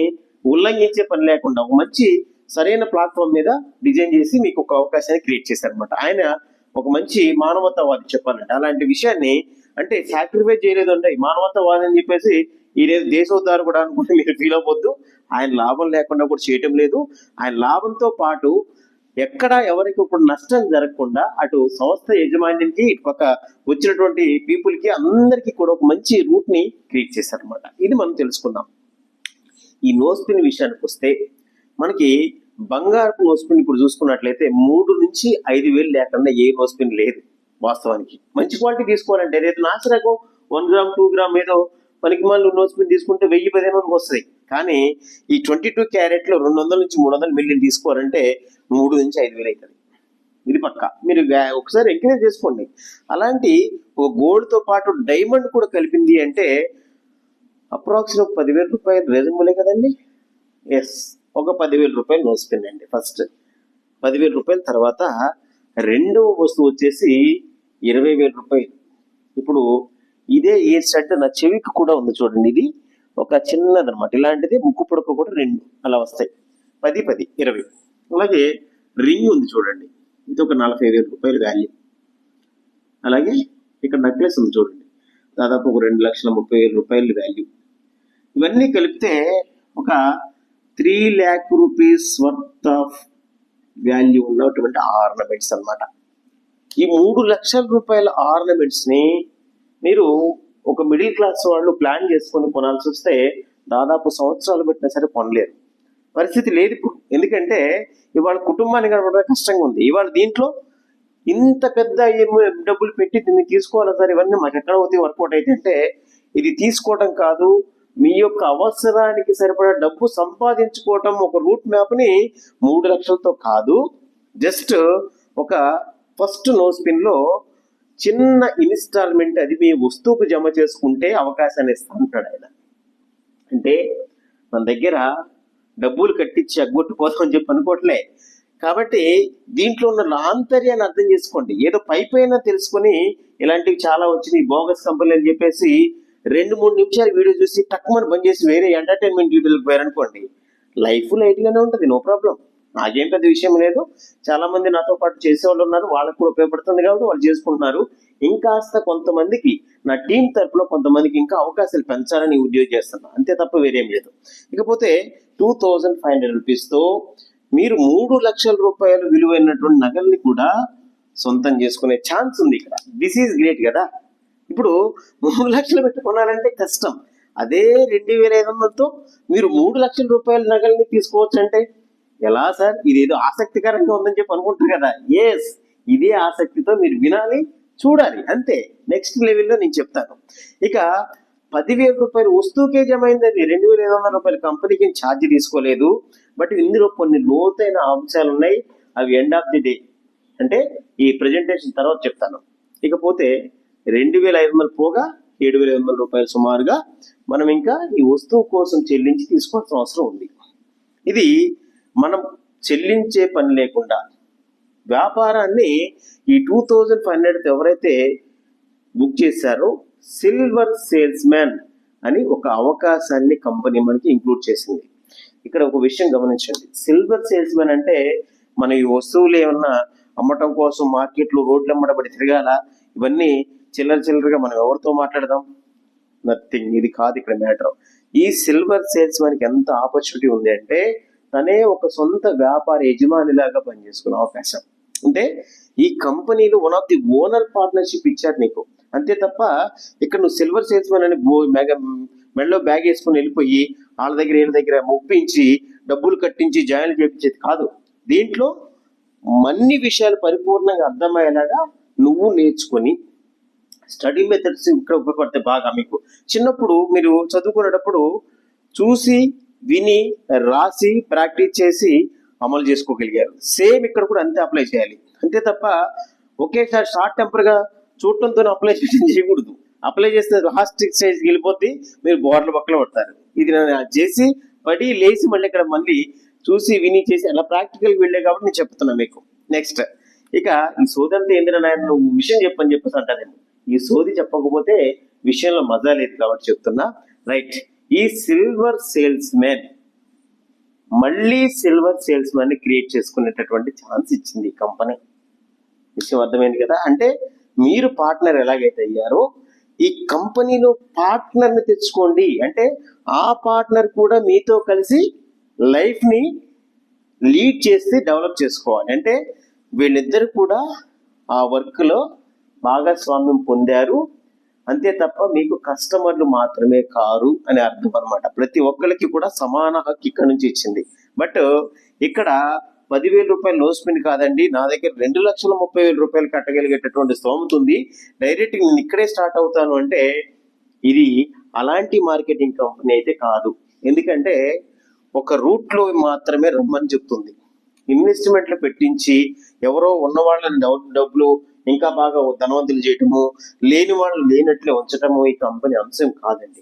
ఉల్లంఘించే పని లేకుండా ఒక మంచి సరైన ప్లాట్ఫామ్ మీద డిజైన్ చేసి మీకు ఒక అవకాశాన్ని క్రియేట్ చేశారనమాట. ఆయన ఒక మంచి మానవతావాది చెప్పాలంటే. అలాంటి విషయాన్ని అంటే సాక్రిఫైస్ చేయలేదు అంటే మానవతావాది అని చెప్పేసి ఈ లేదు దేశోద్ధారు కూడా అనుకుంటే మీరు ఫీల్ అవ్వద్దు. ఆయన లాభం లేకుండా కూడా చేయటం లేదు. ఆయన లాభంతో పాటు ఎక్కడ ఎవరికి ఇప్పుడు నష్టం జరగకుండా అటు సంస్థ యజమానికి, ఇటు పక్క వచ్చినటువంటి పీపుల్ కి అందరికీ కూడా ఒక మంచి రూట్ ని క్రియేట్ చేశారనమాట. ఇది మనం తెలుసుకుందాం. ఈ నోస్ పిన్ విషయానికి వస్తే మనకి బంగారపు నోస్పిన్ ఇప్పుడు చూసుకున్నట్లయితే 3 నుంచి 5,000 లేకుండా ఏ నోస్పిన్ లేదు వాస్తవానికి. మంచి క్వాలిటీ తీసుకోవాలంటే ఏదైతే నాసి రకం 1 గ్రామ్ 2 గ్రామ్ ఏదో మనకి మళ్ళీ నోస్పిన్ తీసుకుంటే 1000-1500 వస్తుంది. కానీ ఈ 22 క్యారెట్లో 200 నుంచి 300 మిల్లీలు తీసుకోవాలంటే 3 నుంచి 5,000 అవుతుంది. ఇది పక్క. మీరు ఒకసారి ఎంకరేజ్ చేసుకోండి. అలాంటి ఓ గోల్డ్తో పాటు డైమండ్ కూడా కలిపింది అంటే అప్రాక్సిమేట్ 10,000 రూపాయలు రీజనబులే కదండి. ఎస్, ఒక 10,000 రూపాయలు నోస్పిన్ అండి ఫస్ట్. 10,000 రూపాయల తర్వాత రెండవ వస్తువు వచ్చేసి 20,000 రూపాయలు. ఇప్పుడు ఇదే ఇయర్ సెట్ నా చెవికి కూడా ఉంది చూడండి. ఇది ఒక చిన్నదనమాట. ఇలాంటిది ముక్కు పుడక కూడా 2 అలా వస్తాయి. 10, 10, 20. అలాగే రింగ్ ఉంది చూడండి, ఇది ఒక 40,000 రూపాయలు వాల్యూ. అలాగే ఇక్కడ నెక్లెస్ ఉంది చూడండి, దాదాపు ఒక 2,30,000 రూపాయలు వాల్యూ. ఇవన్నీ కలిపితే ఒక 3 lakh rupees worth of value ఉన్నటువంటి ఆర్నమెంట్స్ అన్నమాట. ఈ 3 లక్షల రూపాయల ఆర్నమెంట్స్ ని మీరు ఒక మిడిల్ క్లాస్ వాళ్ళు ప్లాన్ చేసుకొని కొనాల్సి వస్తే దాదాపు సంవత్సరాలు పెట్టినా సరే కొనలేరు. పరిస్థితి లేదు ఇప్పుడు. ఎందుకంటే ఇవాళ కుటుంబాన్ని గడపడం కష్టంగా ఉంది. ఇవాళ దీంట్లో ఇంత పెద్ద డబ్బులు పెట్టి దీన్ని తీసుకోవాలి సార్, ఇవన్నీ మాకు ఎక్కడ అవుతాయి వర్కౌట్ అయితే అంటే, ఇది తీసుకోవడం కాదు, మీ యొక్క అవసరానికి సరిపడా డబ్బు సంపాదించుకోవటం. ఒక రూట్ మ్యాప్ ని 3 లక్షలతో కాదు, జస్ట్ ఒక ఫస్ట్ నోస్పిన్ లో చిన్న ఇన్స్టాల్మెంట్ అది మీ వస్తువుకు జమ చేసుకుంటే అవకాశాన్ని ఇస్తా అంటాడు ఆయన. అంటే మన దగ్గర డబ్బులు కట్టించి అగ్గొట్టుకోదాం అని చెప్పి అనుకోవట్లే. కాబట్టి దీంట్లో ఉన్న ఆంతర్యాన్ని అర్థం చేసుకోండి. ఏదో పైపైన తెలుసుకొని ఇలాంటివి చాలా వచ్చినాయి బోగస్ కంపెనీ అని చెప్పేసి 2-3 నిమిషాలు వీడియో చూసి టక్కుమని బంద్ చేసి వేరే ఎంటర్టైన్మెంట్ వీడియోలకు పోయారనుకోండి, లైఫ్ లైట్ గానే ఉంటుంది, నో ప్రాబ్లం. నాకేం పెద్ద విషయం లేదు. చాలా మంది నాతో పాటు చేసేవాళ్ళు ఉన్నారు, వాళ్ళకు కూడా ఉపయోగపడుతుంది కాబట్టి వాళ్ళు చేసుకుంటున్నారు. ఇంకాస్త కొంతమందికి నా టీం తరఫున కొంతమందికి ఇంకా అవకాశాలు పెంచాలని ఉద్యోగం చేస్తున్నా, అంతే తప్ప వేరేం లేదు. ఇకపోతే 2,500 రూపీస్తో మీరు 3 లక్షల రూపాయలు విలువైనటువంటి నగల్ని కూడా సొంతం చేసుకునే ఛాన్స్ ఉంది ఇక్కడ. దిస్ ఈజ్ గ్రేట్ కదా. ఇప్పుడు 3 లక్షలు పెట్టి కొనాలంటే కష్టం. అదే 2,500తో మీరు 3 లక్షల రూపాయల నగల్ని తీసుకోవచ్చు అంటే ఎలా సార్, ఇదేదో ఆసక్తికరంగా ఉందని చెప్పి అనుకుంటారు కదా. ఎస్, ఇదే ఆసక్తితో మీరు వినాలి, చూడాలి, అంతే. నెక్స్ట్ లెవెల్లో నేను చెప్తాను. ఇక 10,000 రూపాయలు వస్తువుకే జమ అయింది. అది 2,500 రూపాయలు కంపెనీకి ఛార్జ్ తీసుకోలేదు. బట్ ఇందులో కొన్ని లోతైన అంశాలు ఉన్నాయి. అవి ఎండ్ ఆఫ్ ది డే అంటే ఈ ప్రెజెంటేషన్ తర్వాత చెప్తాను. ఇకపోతే 2,500 పోగా 7,500 రూపాయలు సుమారుగా మనం ఇంకా ఈ వస్తువు కోసం చెల్లించి తీసుకోవాల్సిన అవసరం ఉంది. ఇది మనం చెల్లించే పని లేకుండా వ్యాపారాన్ని ఈ 2,500 ఎవరైతే బుక్ చేశారో సిల్వర్ సేల్స్ మ్యాన్ అని ఒక అవకాశాన్ని కంపెనీ మనకి ఇంక్లూడ్ చేసింది. ఇక్కడ ఒక విషయం గమనించండి. సిల్వర్ సేల్స్ మ్యాన్ అంటే మన ఈ వస్తువులు ఏమన్నా అమ్మటం కోసం మార్కెట్లో రోడ్లు అమ్మడబడి తిరగాల, ఇవన్నీ చిల్లరగా మనం ఎవరితో మాట్లాడదాం, నథింగ్. ఇది కాదు ఇక్కడ మ్యాటర్. ఈ సిల్వర్ సేల్స్ మ్యాన్కి ఎంత ఆపర్చునిటీ ఉంది అంటే తనే ఒక సొంత వ్యాపార యజమానిలాగా పనిచేసుకునే అవకాశం. అంటే ఈ కంపెనీలో one of the owner partnership ఇచ్చారు నీకు, అంతే తప్ప ఇక్కడ నువ్వు సిల్వర్ సేల్స్ మ్యాన్ అని మెడలో బ్యాగ్ వేసుకుని వెళ్ళిపోయి వాళ్ళ దగ్గర వీళ్ళ దగ్గర ఒప్పించి డబ్బులు కట్టించి జాయిన్ చేయించేది కాదు. దీంట్లో అన్ని విషయాలు పరిపూర్ణంగా అర్థమయ్యేలాగా నువ్వు నేర్చుకొని స్టడీ మెథడ్స్ ఇక్కడ ఉపయోగపడతాయి బాగా. మీకు చిన్నప్పుడు మీరు చదువుకునేటప్పుడు చూసి విని రాసి ప్రాక్టీస్ చేసి అమలు చేసుకోగలిగారు. సేమ్ ఇక్కడ కూడా అంతే అప్లై చేయాలి. అంతే తప్ప ఒకేసారి షార్ట్ టెంపర్గా చూడటంతో అప్లై చేయకూడదు. అప్లై చేస్తే లాస్ట్ స్టేజ్కి వెళ్ళిపోతే మీరు బోర్ల పక్కన పడతారు. ఇది నేను చేసి పడి లేచి మళ్ళీ ఇక్కడ మళ్ళీ చూసి విని చేసి అలా ప్రాక్టికల్ వెళ్ళే కాబట్టి నేను చెప్తున్నా మీకు. నెక్స్ట్ ఇక ఈ సోది అంతా ఏంటంటే ఆయన నువ్వు విషయం చెప్పని చెప్పేసి అంటాను. ఈ సోది చెప్పకపోతే విషయంలో మజా లేదు కాబట్టి చెప్తున్నా. రైట్, ఈ సిల్వర్ సేల్స్ మ్యాన్ మళ్ళీ సిల్వర్ సేల్స్ మ్యాన్ ని క్రియేట్ చేసుకునేటటువంటి ఛాన్స్ ఇచ్చింది ఈ కంపెనీ. విషయం అర్థమైంది కదా. అంటే మీరు పార్ట్నర్ ఎలాగైతే అయ్యారో ఈ కంపెనీలో పార్ట్నర్ ని తెచ్చుకోండి. అంటే ఆ పార్ట్నర్ కూడా మీతో కలిసి లైఫ్ ని లీడ్ చేసి డెవలప్ చేసుకోవాలి. అంటే వీళ్ళిద్దరు కూడా ఆ వర్క్ లో భాగస్వామ్యం పొందారు, అంతే తప్ప మీకు కస్టమర్లు మాత్రమే కారు అని అర్థం అనమాట. ప్రతి ఒక్కరికి కూడా సమాన హక్కు ఇక్కడ నుంచి ఇచ్చింది. బట్ ఇక్కడ 10,000 రూపాయలు లో స్పిన్ కాదండి, నా దగ్గర 2,30,000 కట్టగలిగేటటువంటి స్తోమత ఉంది, డైరెక్ట్ నేను ఇక్కడే స్టార్ట్ అవుతాను అంటే ఇది అలాంటి మార్కెటింగ్ కంపెనీ అయితే కాదు. ఎందుకంటే ఒక రూట్ లో మాత్రమే రమ్మని చెప్తుంది. ఇన్వెస్ట్మెంట్లు పెట్టించి ఎవరో ఉన్న వాళ్ళని డబ్బులు ఇంకా బాగా ధనవంతులు చేయటము, లేని వాళ్ళు లేనట్లే ఉంచటము ఈ కంపెనీ అంశం కాదండి.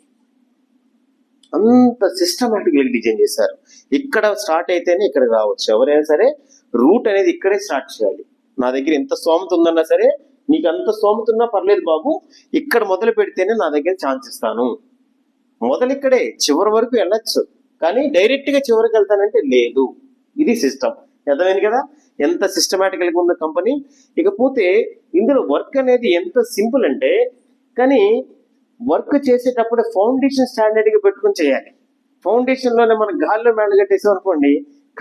అంత సిస్టమేటిక్గా డిజైన్ చేశారు. ఇక్కడ స్టార్ట్ అయితేనే ఇక్కడ రావచ్చు. ఎవరైనా సరే రూట్ అనేది ఇక్కడే స్టార్ట్ చేయాలి. నా దగ్గర ఎంత స్తోమత ఉందన్నా సరే, నీకు అంత స్తోమత ఉన్నా పర్లేదు బాబు, ఇక్కడ మొదలు పెడితేనే నా దగ్గర ఛాన్స్ ఇస్తాను. మొదలు ఇక్కడే, చివరి వరకు వెళ్ళచ్చు, కానీ డైరెక్ట్ గా చివరికి వెళ్తానంటే లేదు. ఇది సిస్టమ్. అర్థమైంది కదా ఎంత సిస్టమేటికల్గా ఉందో కంపెనీ. ఇకపోతే ఇందులో వర్క్ అనేది ఎంత సింపుల్ అంటే, కానీ వర్క్ చేసేటప్పుడు ఫౌండేషన్ స్టాండర్డ్ గా పెట్టుకుని చేయాలి. ఫౌండేషన్ లోనే మనం గాల్లో మేడలు కట్టేసాం అనుకోండి,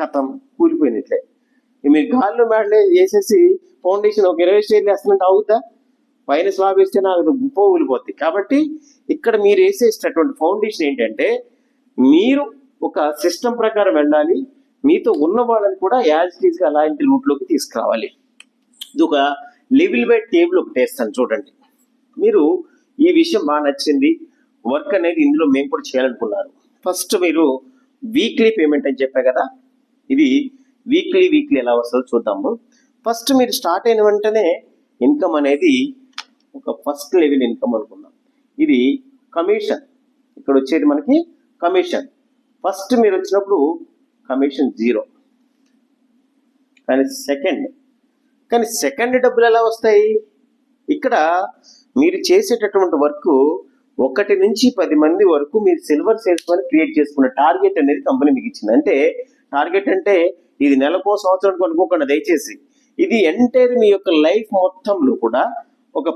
కథం కూలిపోయినట్లే. మీరు గాల్లో మేడలు వేసేసి ఫౌండేషన్ ఒక 20 స్టేర్లు వేస్తున్నట్టు అవుతా, పైన స్లాబ్ వేస్తే నాకు గుప్ప ఊలిపోద్ది. కాబట్టి ఇక్కడ మీరు వేసేటటువంటి ఫౌండేషన్ ఏంటంటే, మీరు ఒక సిస్టమ్ ప్రకారం వెళ్ళాలి, మీతో ఉన్న వాళ్ళని కూడా యాజ్ ఇట్ ఈస్ గా అలాంటి రూట్ లోకి తీసుకురావాలి. ఇది ఒక లెవెల్ బై టేబుల్ ఒకటి వేస్తాను చూడండి. మీరు ఈ విషయం బాగా నచ్చింది, వర్క్ అనేది ఇందులో మేము కూడా చేయాలనుకున్నారు. ఫస్ట్ మీరు వీక్లీ పేమెంట్ అని చెప్పా కదా, ఇది వీక్లీ ఎలా వస్తుందో చూద్దాము. ఫస్ట్ మీరు స్టార్ట్ అయిన వెంటనే ఇన్కమ్ అనేది ఒక ఫస్ట్ లెవెల్ ఇన్కమ్ అనుకుందాం. ఇది కమిషన్, ఇక్కడ వచ్చేది మనకి కమిషన్. ఫస్ట్ మీరు వచ్చినప్పుడు కమిషన్ 0, కానీ సెకండ్ డబ్బులు ఎలా వస్తాయి? ఇక్కడ మీరు చేసేటటువంటి వర్క్ 1 నుంచి 10 మంది వరకు మీరు సిల్వర్ సేల్స్ అని క్రియేట్ చేసుకున్న టార్గెట్ అనేది కంపెనీ మీకు ఇచ్చింది. అంటే టార్గెట్ అంటే ఇది నెలకో సంవత్సరానికి అనుకోకుండా, దయచేసి ఇది ఎంటైర్ మీ యొక్క లైఫ్ మొత్తంలో కూడా ఒక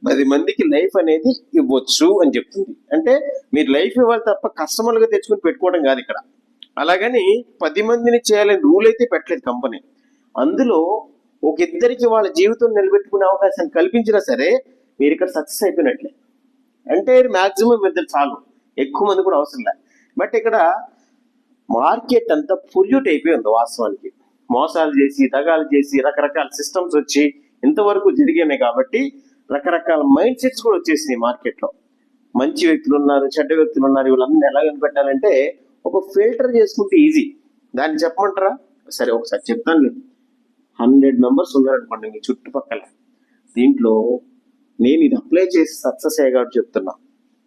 10 మందికి లైఫ్ అనేది ఇవ్వచ్చు అని చెప్తుంది. అంటే మీరు లైఫ్ ఇవ్వాలి తప్ప కస్టమర్లుగా తెచ్చుకుని పెట్టుకోవడం కాదు ఇక్కడ. అలాగని 10 మందిని చేయాలని రూల్ అయితే పెట్టలేదు కంపెనీ. అందులో ఒక ఇద్దరికి వాళ్ళ జీవితం నిలబెట్టుకునే అవకాశాన్ని కల్పించినా సరే మీరు ఇక్కడ సక్సెస్ అయిపోయినట్లే. అంటే మాక్సిమం ఇద్దరు చాలు, ఎక్కువ మంది కూడా అవసరం లేదు. బట్ ఇక్కడ మార్కెట్ అంతా పొల్యూట్ అయిపోయి ఉంది వాస్తవానికి. మోసాలు చేసి, దగాలు చేసి, రకరకాల సిస్టమ్స్ వచ్చి ఇంతవరకు జరిగాయి కాబట్టి రకరకాల మైండ్ సెట్స్ కూడా వచ్చేసినాయి మార్కెట్లో. మంచి వ్యక్తులు ఉన్నారు, చెడ్డ వ్యక్తులు ఉన్నారు. వీళ్ళందరినీ ఎలా కనిపెట్టాలంటే ఒక ఫిల్టర్ చేసుకుంటే ఈజీ. దాన్ని చెప్పమంటారా? సరే ఒకసారి చెప్తాను. లేదు 100 మెంబర్స్ ఉన్నారనుకోండి మీ చుట్టుపక్కల, దీంట్లో నేను ఇది అప్లై చేసి సక్సెస్ అయ్యేగాడు చెప్తున్నా.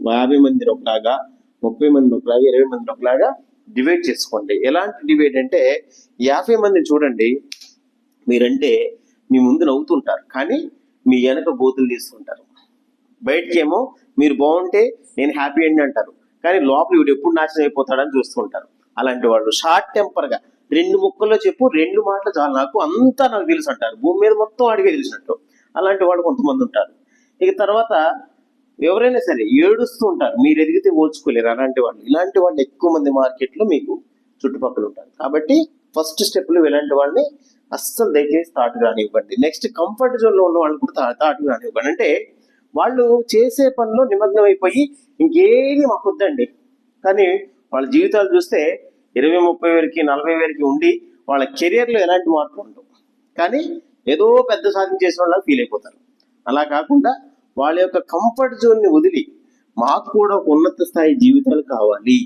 50 మందిని ఒకలాగా, 30 మందిని ఒకలాగా, 20 మందిని ఒకలాగా డివైడ్ చేసుకోండి. ఎలాంటి డివైడ్ అంటే 50 మందిని చూడండి, మీరంటే మీ ముందు నవ్వుతుంటారు, కానీ మీ వెనక గోతులు తీసుకుంటారు. బయటకి ఏమో మీరు బాగుంటే నేను హ్యాపీ అండి అంటారు, కానీ లోపల వీడు ఎప్పుడు నాశనం అయిపోతాడని చూస్తుంటారు. అలాంటి వాళ్ళు షార్ట్ టెంపర్ గా 2 ముక్కల్లో చెప్పు, 2 మాటలు చాలు, నాకు అంతా నాకు తెలుసు అంటారు. భూమి మీద మొత్తం అడిగే తెలిసినట్టు. అలాంటి వాళ్ళు కొంతమంది ఉంటారు. ఇక తర్వాత ఎవరైనా సరే ఏడుస్తూ ఉంటారు, మీరు ఎదిగితే ఓర్చుకోలేరు అలాంటి వాళ్ళు. ఇలాంటి వాళ్ళు ఎక్కువ మంది మార్కెట్లో మీకు చుట్టుపక్కల ఉంటారు. కాబట్టి ఫస్ట్ స్టెప్ లో ఇలాంటి వాళ్ళని అస్సలు దయచేసి థాట్ రానివ్వండి. నెక్స్ట్ కంఫర్ట్ జోన్ లో ఉన్న వాళ్ళు కూడా థాట్ రానివ్వండి. అంటే వాళ్ళు చేసే పనిలో నిమగ్నం అయిపోయి ఇంకేది మాకు వద్దండి, కానీ వాళ్ళ జీవితాలు చూస్తే 20-30 వేలకి 40 వేలకి ఉండి వాళ్ళ కెరియర్ లో ఎలాంటి మార్పు ఉండవు, కానీ ఏదో పెద్ద సాధన చేసిన వాళ్ళ ఫీల్ అయిపోతారు. అలా కాకుండా వాళ్ళ యొక్క కంఫర్ట్ జోన్ ని వదిలి మాకు కూడా ఒక ఉన్నత స్థాయి జీవితాలు కావాలి,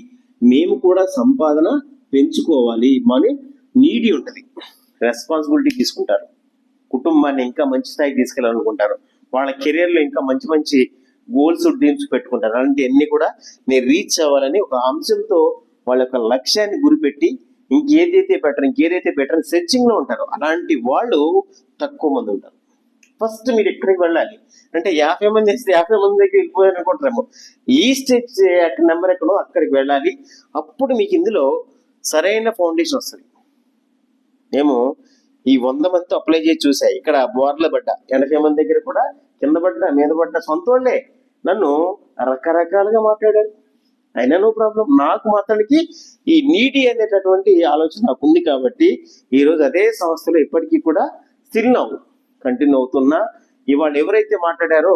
మేము కూడా సంపాదన పెంచుకోవాలి అని నీడి ఉంటుంది, రెస్పాన్సిబిలిటీ తీసుకుంటారు, కుటుంబాన్ని ఇంకా మంచి స్థాయికి తీసుకెళ్ళాలనుకుంటారు, వాళ్ళ కెరియర్ లో ఇంకా మంచి మంచి గోల్స్ డ్రీమ్స్ పెట్టుకుంటారు. అలాంటి అన్ని కూడా నేను రీచ్ అవ్వాలని ఒక అంశంతో వాళ్ళ యొక్క లక్ష్యాన్ని గురిపెట్టి ఇంకేదైతే బెటర్ సెర్చింగ్ లో ఉంటారు. అలాంటి వాళ్ళు తక్కువ మంది ఉంటారు. ఫస్ట్ మీరు ఎక్కడికి వెళ్ళాలి అంటే 50 మంది వేస్తే 50 మంది దగ్గర వెళ్ళిపోయారు అనుకుంటారేమో, లీస్ట్ నెంబర్ ఎక్కడో అక్కడికి వెళ్ళాలి. అప్పుడు మీకు ఇందులో సరైన ఫౌండేషన్ వస్తుంది. మేము ఈ 100 మందితో అప్లై చేసి చూసాయి, ఇక్కడ బోర్ల పడ్డ 80 మంది దగ్గర కూడా కింద పడ్డ మీద పడ్డ సొంత వాళ్ళే నన్ను రకరకాలుగా మాట్లాడారు. అయినా నో ప్రాబ్లం, నాకు మాత్రానికి ఈ నీటి అనేటటువంటి ఆలోచన నాకు ఉంది కాబట్టి ఈరోజు అదే సంస్థలో ఇప్పటికీ కూడా స్టిల్ నౌ కంటిన్యూ అవుతున్నా. ఇవాళ ఎవరైతే మాట్లాడారో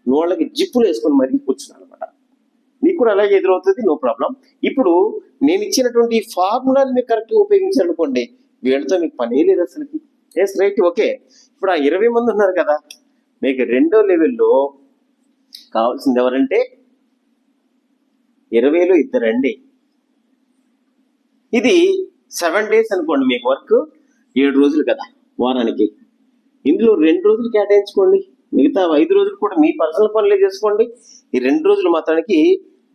వాళ్ళకి జిప్పులు వేసుకొని మరీ కూర్చున్నాను అనమాట. మీకు కూడా అలాగే ఎదురవుతుంది, నో ప్రాబ్లం. ఇప్పుడు నేను ఇచ్చినటువంటి ఈ ఫార్ములాని మీరు కరెక్ట్గా ఉపయోగించాలనుకోండి, వీళ్ళతో మీకు పనే లేదు అసలుకి. Yes right, okay. ఇప్పుడు ఆ 20 మంది ఉన్నారు కదా, మీకు రెండో లెవెల్లో కావాల్సింది ఎవరంటే 20లో ఇద్దరండి. ఇది 7 days అనుకోండి మీకు వర్క్, 7 రోజులు కదా వారానికి. ఇందులో 2 రోజులు కేటాయించుకోండి, మిగతా 5 రోజులు కూడా మీ పర్సనల్ పనులే చేసుకోండి. ఈ 2 రోజులు మాత్రానికి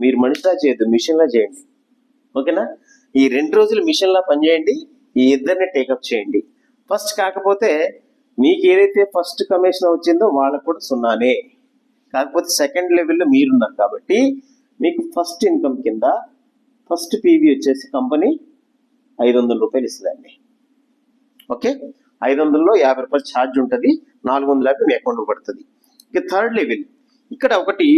మీరు మనిషిలా చేయొద్దు, మిషన్లా చేయండి. ఓకేనా? ఈ 2 రోజులు మిషన్లా పనిచేయండి, ఈ ఇద్దరిని టేకప్ చేయండి. ఫస్ట్ కాకపోతే మీకు ఏదైతే ఫస్ట్ కమిషన్ వచ్చిందో వాళ్ళకు కూడా 0. కాకపోతే సెకండ్ లెవెల్లో మీరున్నారు కాబట్టి మీకు ఫస్ట్ ఇన్కమ్ కింద ఫస్ట్ పీవీ వచ్చేసి కంపెనీ 500 రూపాయలు ఇస్తుందండి. ఓకే, 500లో 50 రూపాయలు ఛార్జ్ ఉంటుంది, 450 మీ అకౌంట్కి పడుతుంది. ఇక థర్డ్ లెవెల్, ఇక్కడ ఒకటి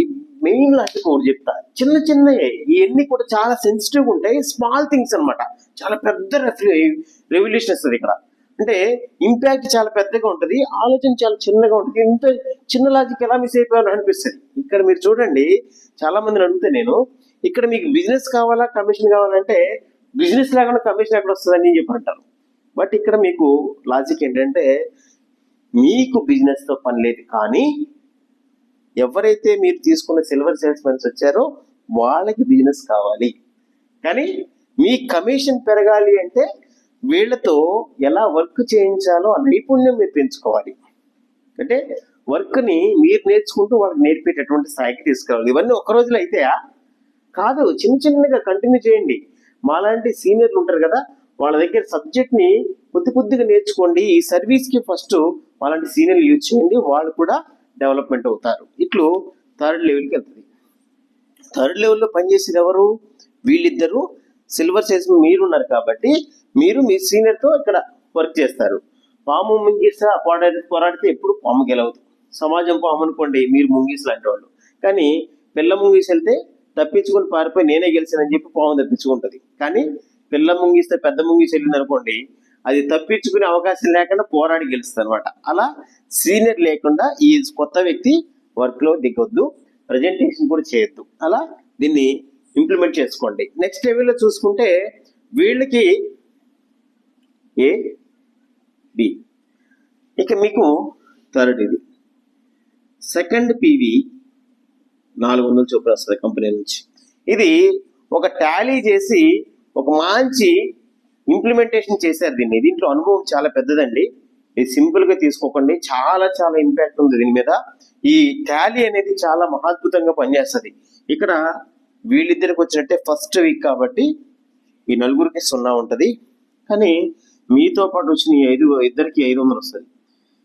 మెయిన్ లాంటి ఒకటి చెప్తా, చిన్న చిన్నవి ఇవన్నీ కూడా చాలా సెన్సిటివ్గా ఉంటాయి, స్మాల్ థింగ్స్ అనమాట. చాలా పెద్ద రెవల్యూషన్ వస్తుంది ఇక్కడ. అంటే ఇంపాక్ట్ చాలా పెద్దగా ఉంటుంది, ఆలోచన చాలా చిన్నగా ఉంటుంది. ఇంత చిన్న లాజిక్ ఎలా మిస్ అయిపోయాను అనిపిస్తుంది. ఇక్కడ మీరు చూడండి, చాలా మందిని అడిగితే నేను, ఇక్కడ మీకు బిజినెస్ కావాలా కమిషన్ కావాలంటే బిజినెస్ లాగా కమిషన్ ఎక్కడ వస్తుందని చెప్పి అంటారు. బట్ ఇక్కడ మీకు లాజిక్ ఏంటంటే, మీకు బిజినెస్తో పని లేదు, కానీ ఎవరైతే మీరు తీసుకున్న సిల్వర్ సేల్స్ మెన్స్ వచ్చారో వాళ్ళకి బిజినెస్ కావాలి. కానీ మీ కమిషన్ పెరగాలి అంటే వీళ్ళతో ఎలా వర్క్ చేయించాలో ఆ నైపుణ్యం మీరు పెంచుకోవాలి. అంటే వర్క్ని మీరు నేర్చుకుంటూ వాళ్ళకి నేర్పేటటువంటి స్థాయికి తీసుకురావాలి. ఇవన్నీ ఒక రోజులో అయితే కాదు, చిన్న చిన్నగా కంటిన్యూ చేయండి. మాలాంటి సీనియర్లు ఉంటారు కదా, వాళ్ళ దగ్గర సబ్జెక్ట్ని కొద్దిగా నేర్చుకోండి. ఈ సర్వీస్కి ఫస్ట్ వాళ్ళంటి సీనియర్లు యూజ్ చేయండి, వాళ్ళు కూడా డెవలప్మెంట్ అవుతారు. ఇట్లు థర్డ్ లెవెల్కి వెళ్తుంది. థర్డ్ లెవెల్లో పనిచేసేది ఎవరు? వీళ్ళిద్దరూ సిల్వర్ సేల్స్ మీరున్నారు కాబట్టి మీరు మీ సీనియర్తో ఇక్కడ వర్క్ చేస్తారు. పాము ముంగిస పోరాడితే ఎప్పుడు పాము గెలవదు. సమాజం పాము అనుకోండి, మీరు ముంగిస్ లాంటి వాళ్ళు. కానీ పిల్ల ముంగిసి వెళ్తే తప్పించుకొని పారిపోయి నేనే గెలిచానని చెప్పి పాము తప్పించుకుంటుంది. కానీ పిల్ల ముంగిస్తే పెద్ద ముంగిసి వెళ్ళింది అనుకోండి, అది తప్పించుకునే అవకాశం లేకుండా పోరాడి గెలుస్తుంది అనమాట. అలా సీనియర్ లేకుండా ఈ కొత్త వ్యక్తి వర్క్లో దిగొద్దు, ప్రజెంటేషన్ కూడా చేయొద్దు. అలా దీన్ని ఇంప్లిమెంట్ చేసుకోండి. నెక్స్ట్ లెవెల్లో చూసుకుంటే వీళ్ళకి ఏ బి, ఇక మీకు థర్డ్ ఇది సెకండ్ పీవీ 400 చొప్పున వస్తుంది కంపెనీ నుంచి. ఇది ఒక టాలీ చేసి ఒక మంచి ఇంప్లిమెంటేషన్ చేశారు దీన్ని. దీంట్లో అనుభవం చాలా పెద్దదండి, ఇది సింపుల్గా తీసుకోకండి, చాలా చాలా ఇంపాక్ట్ ఉంది దీని మీద. ఈ టాలీ అనేది చాలా మహాద్భుతంగా పనిచేస్తుంది. ఇక్కడ వీళ్ళిద్దరికి వచ్చినట్టే ఫస్ట్ వీక్ కాబట్టి ఈ నలుగురికి 0 ఉంటుంది. కానీ మీతో పాటు వచ్చిన ఇద్దరికి 500 వస్తుంది.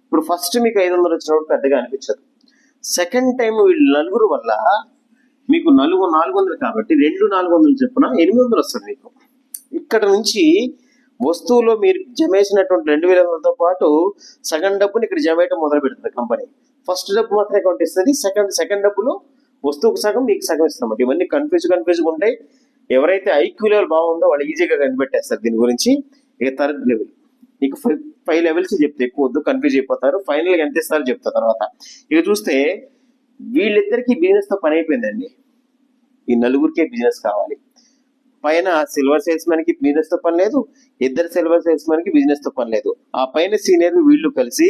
ఇప్పుడు ఫస్ట్ మీకు 500 వచ్చినప్పుడు పెద్దగా అనిపించదు. సెకండ్ టైం వీళ్ళు నలుగురు వల్ల మీకు 400 కాబట్టి 400 చొప్పున 800 వస్తుంది మీకు. ఇక్కడ నుంచి వస్తువులో మీరు జమేసినటువంటి 2500తో పాటు సగం డబ్బుని ఇక్కడ జమేయటం మొదలు పెడుతుంది కంపెనీ. ఫస్ట్ డబ్బు మాత్రమే అకౌంట్ ఇస్తుంది, సెకండ్ డబ్బులో వస్తువుకు సగం మీకు సగం ఇస్తాం. ఇవన్నీ కన్ఫ్యూజ్గా ఉంటాయి. ఎవరైతే ఐక్యూ లెవెల్ బాగుందో వాళ్ళు ఈజీగా కనిపెట్టేస్తారు దీని గురించి. ఇక థర్డ్ లెవెల్, మీకు 5 లెవెల్స్ చెప్తే ఎక్కువ వద్దు, కన్ఫ్యూజ్ అయిపోతారు. ఫైనల్గా ఎంత ఇస్తారో చెప్తా తర్వాత. ఇక చూస్తే వీళ్ళిద్దరికి బిజినెస్తో పని అయిపోయిందండి, ఈ నలుగురికే బిజినెస్ కావాలి. పైన సిల్వర్ సేల్స్ మ్యాన్కి బిజినెస్తో పని లేదు, ఇద్దరు సిల్వర్ సేల్స్ మ్యాన్కి బిజినెస్తో పని లేదు. ఆ పైన సీనియర్ వీళ్ళు కలిసి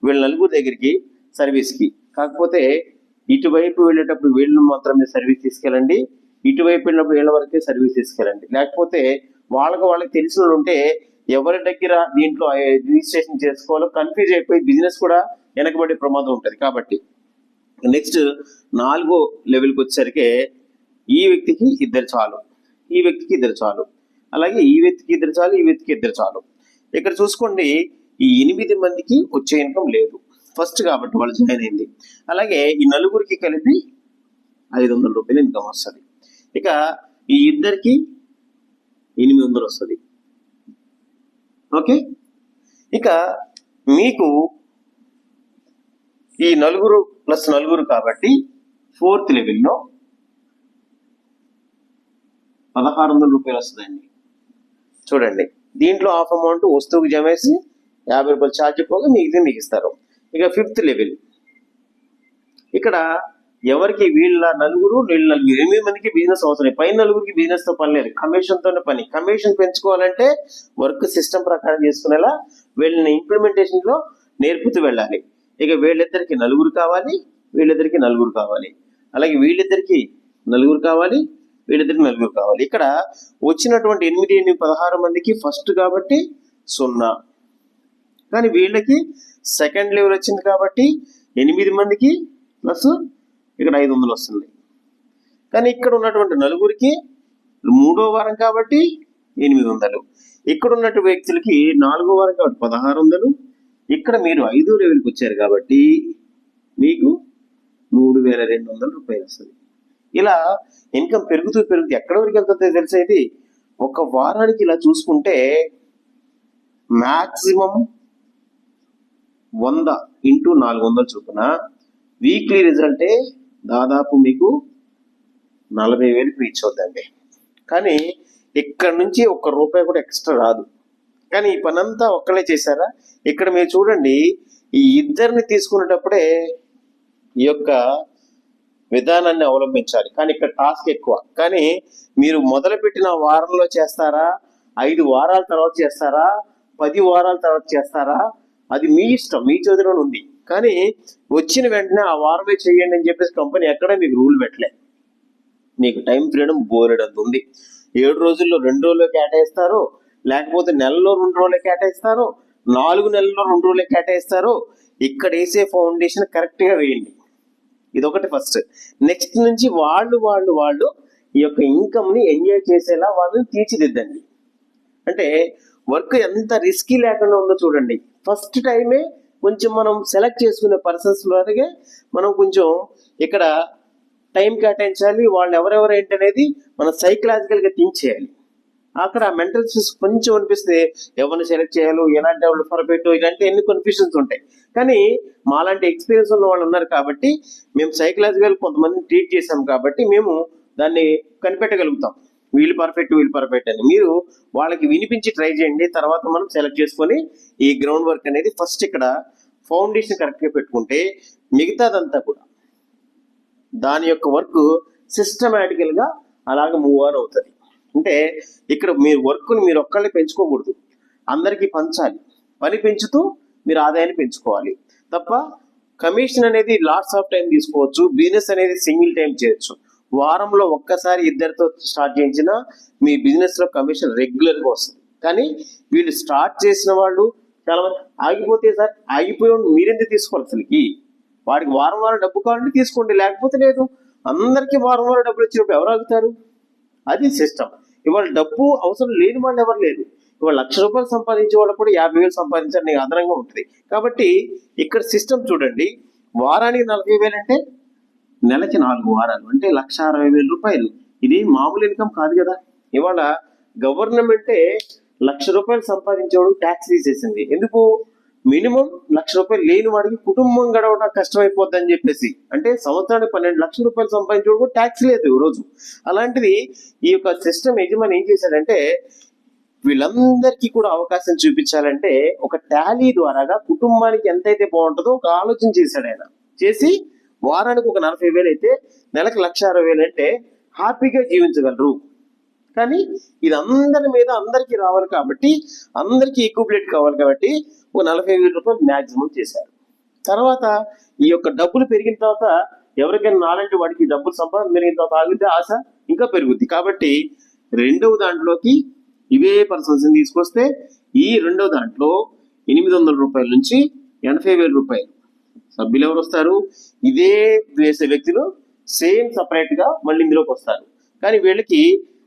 వీళ్ళ నలుగురు దగ్గరికి సర్వీస్కి. కాకపోతే ఇటువైపు వెళ్ళేటప్పుడు వీళ్ళు మాత్రమే సర్వీస్ తీసుకెళ్ళండి, ఇటువైపు వెళ్ళినప్పుడు వీళ్ళ వరకే సర్వీస్ తీసుకెళ్ళండి. లేకపోతే వాళ్ళకి తెలిసిన ఉంటే ఎవరి దగ్గర దీంట్లో రిజిస్ట్రేషన్ చేసుకోవాలో కన్ఫ్యూజ్ అయిపోయి బిజినెస్ కూడా వెనకబడే ప్రమాదం ఉంటుంది. కాబట్టి నెక్స్ట్ 4వ లెవెల్కి వచ్చేసరికి ఈ వ్యక్తికి 2 చాలు, ఈ వ్యక్తికి 2 చాలు, అలాగే ఈ వ్యక్తికి 2 చాలు, ఈ వ్యక్తికి 2 చాలు. ఇక్కడ చూసుకోండి, ఈ 8 మందికి వచ్చే ఇన్కమ్ లేదు ఫస్ట్ కాబట్టి వాళ్ళు జాయిన్ అయింది. అలాగే ఈ నలుగురికి కలిపి 500 రూపాయలు ఇన్కమ్ వస్తుంది. ఇక ఈ ఇద్దరికి 800 వస్తుంది. ఓకే, ఇక మీకు ఈ 4 + 4 కాబట్టి 4th లెవెల్లో 1600 రూపాయలు వస్తుందండి. చూడండి, దీంట్లో హాఫ్ అమౌంట్ వస్తువుకి జమేసి 50 రూపాయలు ఛార్జ్ పోగా మిగిలితే మీకు ఇస్తారు. ఇక 5th లెవెల్, ఇక్కడ ఎవరికి వీళ్ళ నలుగురు 8 మందికి బిజినెస్ అవసరం. పైన నలుగురికి బిజినెస్ తో పని లేదు, కమిషన్ తోనే పని. కమిషన్ పెంచుకోవాలంటే వర్క్ సిస్టమ్ ప్రకారం చేసుకునేలా వీళ్ళని ఇంప్లిమెంటేషన్ లో నేర్పుతూ వెళ్ళాలి. ఇక వీళ్ళిద్దరికి నలుగురు కావాలి, వీళ్ళిద్దరికి నలుగురు కావాలి, అలాగే వీళ్ళిద్దరికి నలుగురు కావాలి, వీళ్ళిద్దరికి నలుగురు కావాలి. ఇక్కడ వచ్చినటువంటి 8, 16 మందికి ఫస్ట్ కాబట్టి 0, కానీ వీళ్ళకి సెకండ్ లెవెల్ వచ్చింది కాబట్టి 8 మందికి ప్లస్ ఇక్కడ 500 వస్తుంది. కానీ ఇక్కడ ఉన్నటువంటి నలుగురికి 3వ వారం కాబట్టి 800, ఇక్కడ ఉన్నటువంటి వ్యక్తులకి 4వ వారం కాబట్టి 1600, ఇక్కడ మీరు 5వ లెవెల్కి వచ్చారు కాబట్టి మీకు 3200 రూపాయలు వస్తుంది. ఇలా ఇన్కమ్ పెరుగుతూ ఎక్కడ వరకు వెళ్తుందో తెలిసేది. ఒక వారానికి ఇలా చూసుకుంటే మాక్సిమం 100 ఇంటూ 400 చొప్పున వీక్లీ రిజల్టే దాదాపు మీకు 40,000కి రీచ్ అవుతుందండి. కానీ ఇక్కడ నుంచి ₹1 కూడా ఎక్స్ట్రా రాదు. కానీ ఈ పని అంతా ఒక్కలే చేశారా? ఇక్కడ మీరు చూడండి, ఈ ఇద్దరిని తీసుకునేటప్పుడే ఈ యొక్క విధానాన్ని అవలంబించాలి. కానీ ఇక్కడ టాస్క్ ఎక్కువ. కానీ మీరు మొదలుపెట్టిన వారంలో చేస్తారా, 5 వారాల తర్వాత చేస్తారా, 10 వారాల తర్వాత చేస్తారా, అది మీ ఇష్టం, మీ చేతిలో ఉంది. కానీ వచ్చిన వెంటనే ఆ వారమే చేయండి అని చెప్పేసి కంపెనీ ఎక్కడ మీకు రూల్ పెట్టలే. మీకు టైం ఫ్రీడమ్ బోలెడంత ఉంది. 7 రోజుల్లో 2 రోజులు కేటాయిస్తారు, లేకపోతే నెలలో 2 రోజులు కేటాయిస్తారు, 4 నెలల్లో 2 రోజులు కేటాయిస్తారు. ఇక్కడ వేసే ఫౌండేషన్ కరెక్ట్ గా వేయండి. ఇదొకటి ఫస్ట్. నెక్స్ట్ నుంచి వాళ్ళు ఈ యొక్క ఇన్కమ్ ని ఎంజాయ్ చేసేలా వాళ్ళని తీర్చిదిద్దండి. అంటే వర్క్ ఎంత రిస్కీ లేకుండా ఉందో చూడండి. ఫస్ట్ టైమే కొంచెం మనం సెలెక్ట్ చేసుకునే పర్సన్స్ వరకే మనం కొంచెం ఇక్కడ టైం కేటాయించాలి. వాళ్ళు ఎవరెవరు ఏంటనేది మనం సైకలాజికల్ గా థింక్ చేయాలి. అక్కడ మెంటల్ స్ట్రెస్ కొంచెం అనిపిస్తే ఎవరిని సెలెక్ట్ చేయాలో, ఎలాంటి వాళ్ళు పర్ఫెక్ట్, ఇలాంటి ఎన్ని కన్ఫ్యూషన్స్ ఉంటాయి. కానీ మాలాంటి ఎక్స్పీరియన్స్ ఉన్న వాళ్ళు ఉన్నారు కాబట్టి మేము సైకలాజికల్ కొంతమందిని ట్రీట్ చేసాం కాబట్టి మేము దాన్ని కనిపెట్టగలుగుతాం. వీళ్ళు పర్ఫెక్ట్ అని. మీరు వాళ్ళకి వినిపించి ట్రై చేయండి. తర్వాత మనం సెలెక్ట్ చేసుకొని ఈ గ్రౌండ్ వర్క్ అనేది ఫస్ట్ ఇక్కడ ఫౌండేషన్ కరెక్ట్ గా పెట్టుకుంటే మిగతాదంతా కూడా దాని యొక్క వర్క్ సిస్టమేటికల్ గా అలాగ మూవ్ ఆన్ అవుతుంది. అంటే ఇక్కడ మీరు వర్క్ని మీరు ఒక్కళ్ళే పెంచుకోకూడదు, అందరికీ పంచాలి. పని పెంచుతూ మీరు ఆదాయాన్ని పెంచుకోవాలి తప్ప కమిషన్ అనేది లాట్స్ ఆఫ్ టైం తీసుకోవచ్చు. బిజినెస్ అనేది సింగిల్ టైం చేయొచ్చు. వారంలో ఒక్కసారి ఇద్దరితో స్టార్ట్ చేయించినా మీ బిజినెస్ లో కమిషన్ రెగ్యులర్ గా వస్తుంది. కానీ వీళ్ళు స్టార్ట్ చేసిన వాళ్ళు చాలా మంది ఆగిపోతే, సార్ ఆగిపోయి మీరెందుకు తీసుకోవాలి? అసలుకి వాడికి వారం డబ్బు కావాలంటే తీసుకోండి, లేకపోతే లేదు. అందరికీ వారం డబ్బులు వచ్చినప్పుడు ఎవరు ఆగుతారు? అది సిస్టమ్. ఇవాళ డబ్బు అవసరం లేని వాళ్ళు ఎవరు లేరు. ఇవాళ ₹1,00,000 సంపాదించే వాళ్ళు కూడా 50,000 సంపాదించడానికి అదనంగా ఉంటుంది. కాబట్టి ఇక్కడ సిస్టమ్ చూడండి, వారానికి 40,000 అంటే నెలకి 4 వారాలు అంటే ₹1,60,000. ఇది మామూలు ఇన్కమ్ కాదు కదా. ఇవాళ గవర్నమెంటే ₹1,00,000 సంపాదించేవాడు ట్యాక్స్ తీసేసింది. ఎందుకు? మినిమం ₹1,00,000 లేని వాడికి కుటుంబం గడవడం కష్టమైపోద్ది అని చెప్పేసి. అంటే సంవత్సరానికి ₹12,00,000 సంపాదించేవాడు కూడా ట్యాక్స్ లేదు ఈ రోజు. అలాంటిది ఈ యొక్క సిస్టమ్ యజమాని ఏం చేశాడంటే వీళ్ళందరికీ కూడా అవకాశం చూపించాలంటే ఒక టాలీ ద్వారాగా కుటుంబానికి ఎంతైతే బాగుంటుందో ఒక ఆలోచన చేశాడు ఆయన. చేసి వారానికి ఒక 40,000 అయితే నెలకు 1,60,000 అంటే హ్యాపీగా జీవించగలరు. కానీ ఇది అందరి మీద అందరికీ రావాలి కాబట్టి, అందరికీ ఈక్విబిలిటీ కావాలి కాబట్టి ఒక ₹40,000 మ్యాక్సిమం చేశారు. తర్వాత ఈ యొక్క డబ్బులు పెరిగిన తర్వాత ఎవరికైనా నాలంటి వాడికి డబ్బులు సంపాదన పెరిగిన తర్వాత ఆగితే ఆశ ఇంకా పెరుగుద్ది. కాబట్టి రెండవ దాంట్లోకి ఇవే పర్సన్స్ తీసుకొస్తే ఈ రెండవ దాంట్లో ₹800 నుంచి ₹80,000 సభ్యులు ఎవరు వస్తారు? ఇదే వేసే వ్యక్తులు సేమ్ సపరేట్ గా మళ్ళీ ఇందులోకి వస్తారు. కానీ వీళ్ళకి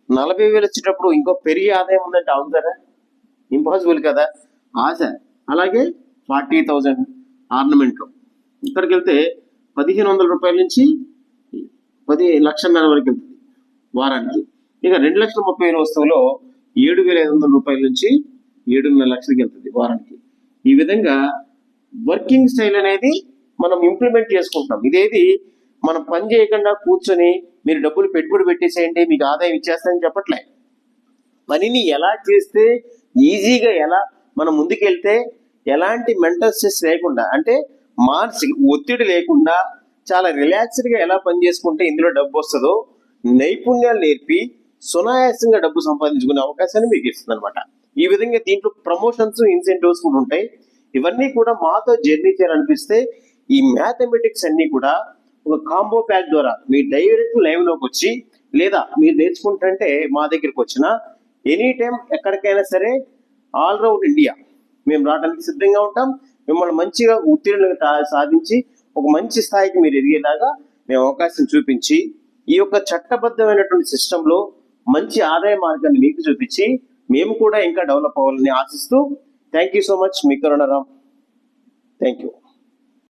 40,000 వచ్చేటప్పుడు ఇంకో పెరిగే ఆదాయం ఉందంటే అవుతారా? ఇంపాసిబుల్ కదా. ఆశ అలాగే 40,000 ఆర్నమెంట్ లో ఇక్కడికి వెళ్తే ₹1,500 నుంచి 10,00,000 వరకు వెళ్తుంది వారానికి. ఇక 2,30,000 వస్తువులో ₹7,500 నుంచి 7.5 లక్షలకి వెళ్తుంది వారానికి. ఈ విధంగా వర్కింగ్ స్టైల్ అనేది మనం ఇంప్లిమెంట్ చేసుకుంటాం. ఇదేది మనం పని చేయకుండా కూర్చొని మీరు డబ్బులు పెట్టుబడి పెట్టేసేయండి మీకు ఆదాయం ఇచ్చేస్తాయని చెప్పట్లే. పనిని ఎలా చేస్తే ఈజీగా ఎలా మనం ముందుకెళ్తే ఎలాంటి మెంటల్ స్ట్రెస్ లేకుండా, అంటే మానసిక ఒత్తిడి లేకుండా చాలా రిలాక్స్డ్గా ఎలా పని చేసుకుంటే ఇందులో డబ్బు వస్తుందో నైపుణ్యాలు నేర్పి సునాయాసంగా డబ్బు సంపాదించుకునే అవకాశాన్ని మీకు ఇస్తుంది అనమాట. ఈ విధంగా దీంట్లో ప్రమోషన్స్, ఇన్సెంటివ్స్ కూడా ఉంటాయి. ఇవన్నీ కూడా మాతో జర్నీ చేయాలనిపిస్తే ఈ మ్యాథమెటిక్స్ అన్ని కూడా ఒక కాంబో ప్యాక్ ద్వారా మీ డైరెక్ట్ లైవ్ లోకి వచ్చి, లేదా మీరు నేర్చుకుంటుంటే మా దగ్గరికి వచ్చిన ఎనీ టైం ఎక్కడికైనా సరే ఆల్ రౌండ్ ఇండియా మేము రావడానికి సిద్ధంగా ఉంటాం. మిమ్మల్ని మంచిగా ఉత్తీర్ణత సాధించి ఒక మంచి స్థాయికి మీరు ఎదిగేలాగా మేము అవకాశం చూపించి ఈ యొక్క చట్టబద్ధమైనటువంటి సిస్టంలో మంచి ఆదాయ మార్గాన్ని మీకు చూపించి మేము కూడా ఇంకా డెవలప్ అవ్వాలని ఆశిస్తూ థ్యాంక్ యూ సో మచ్. మీ కరుణారాం. Thank you.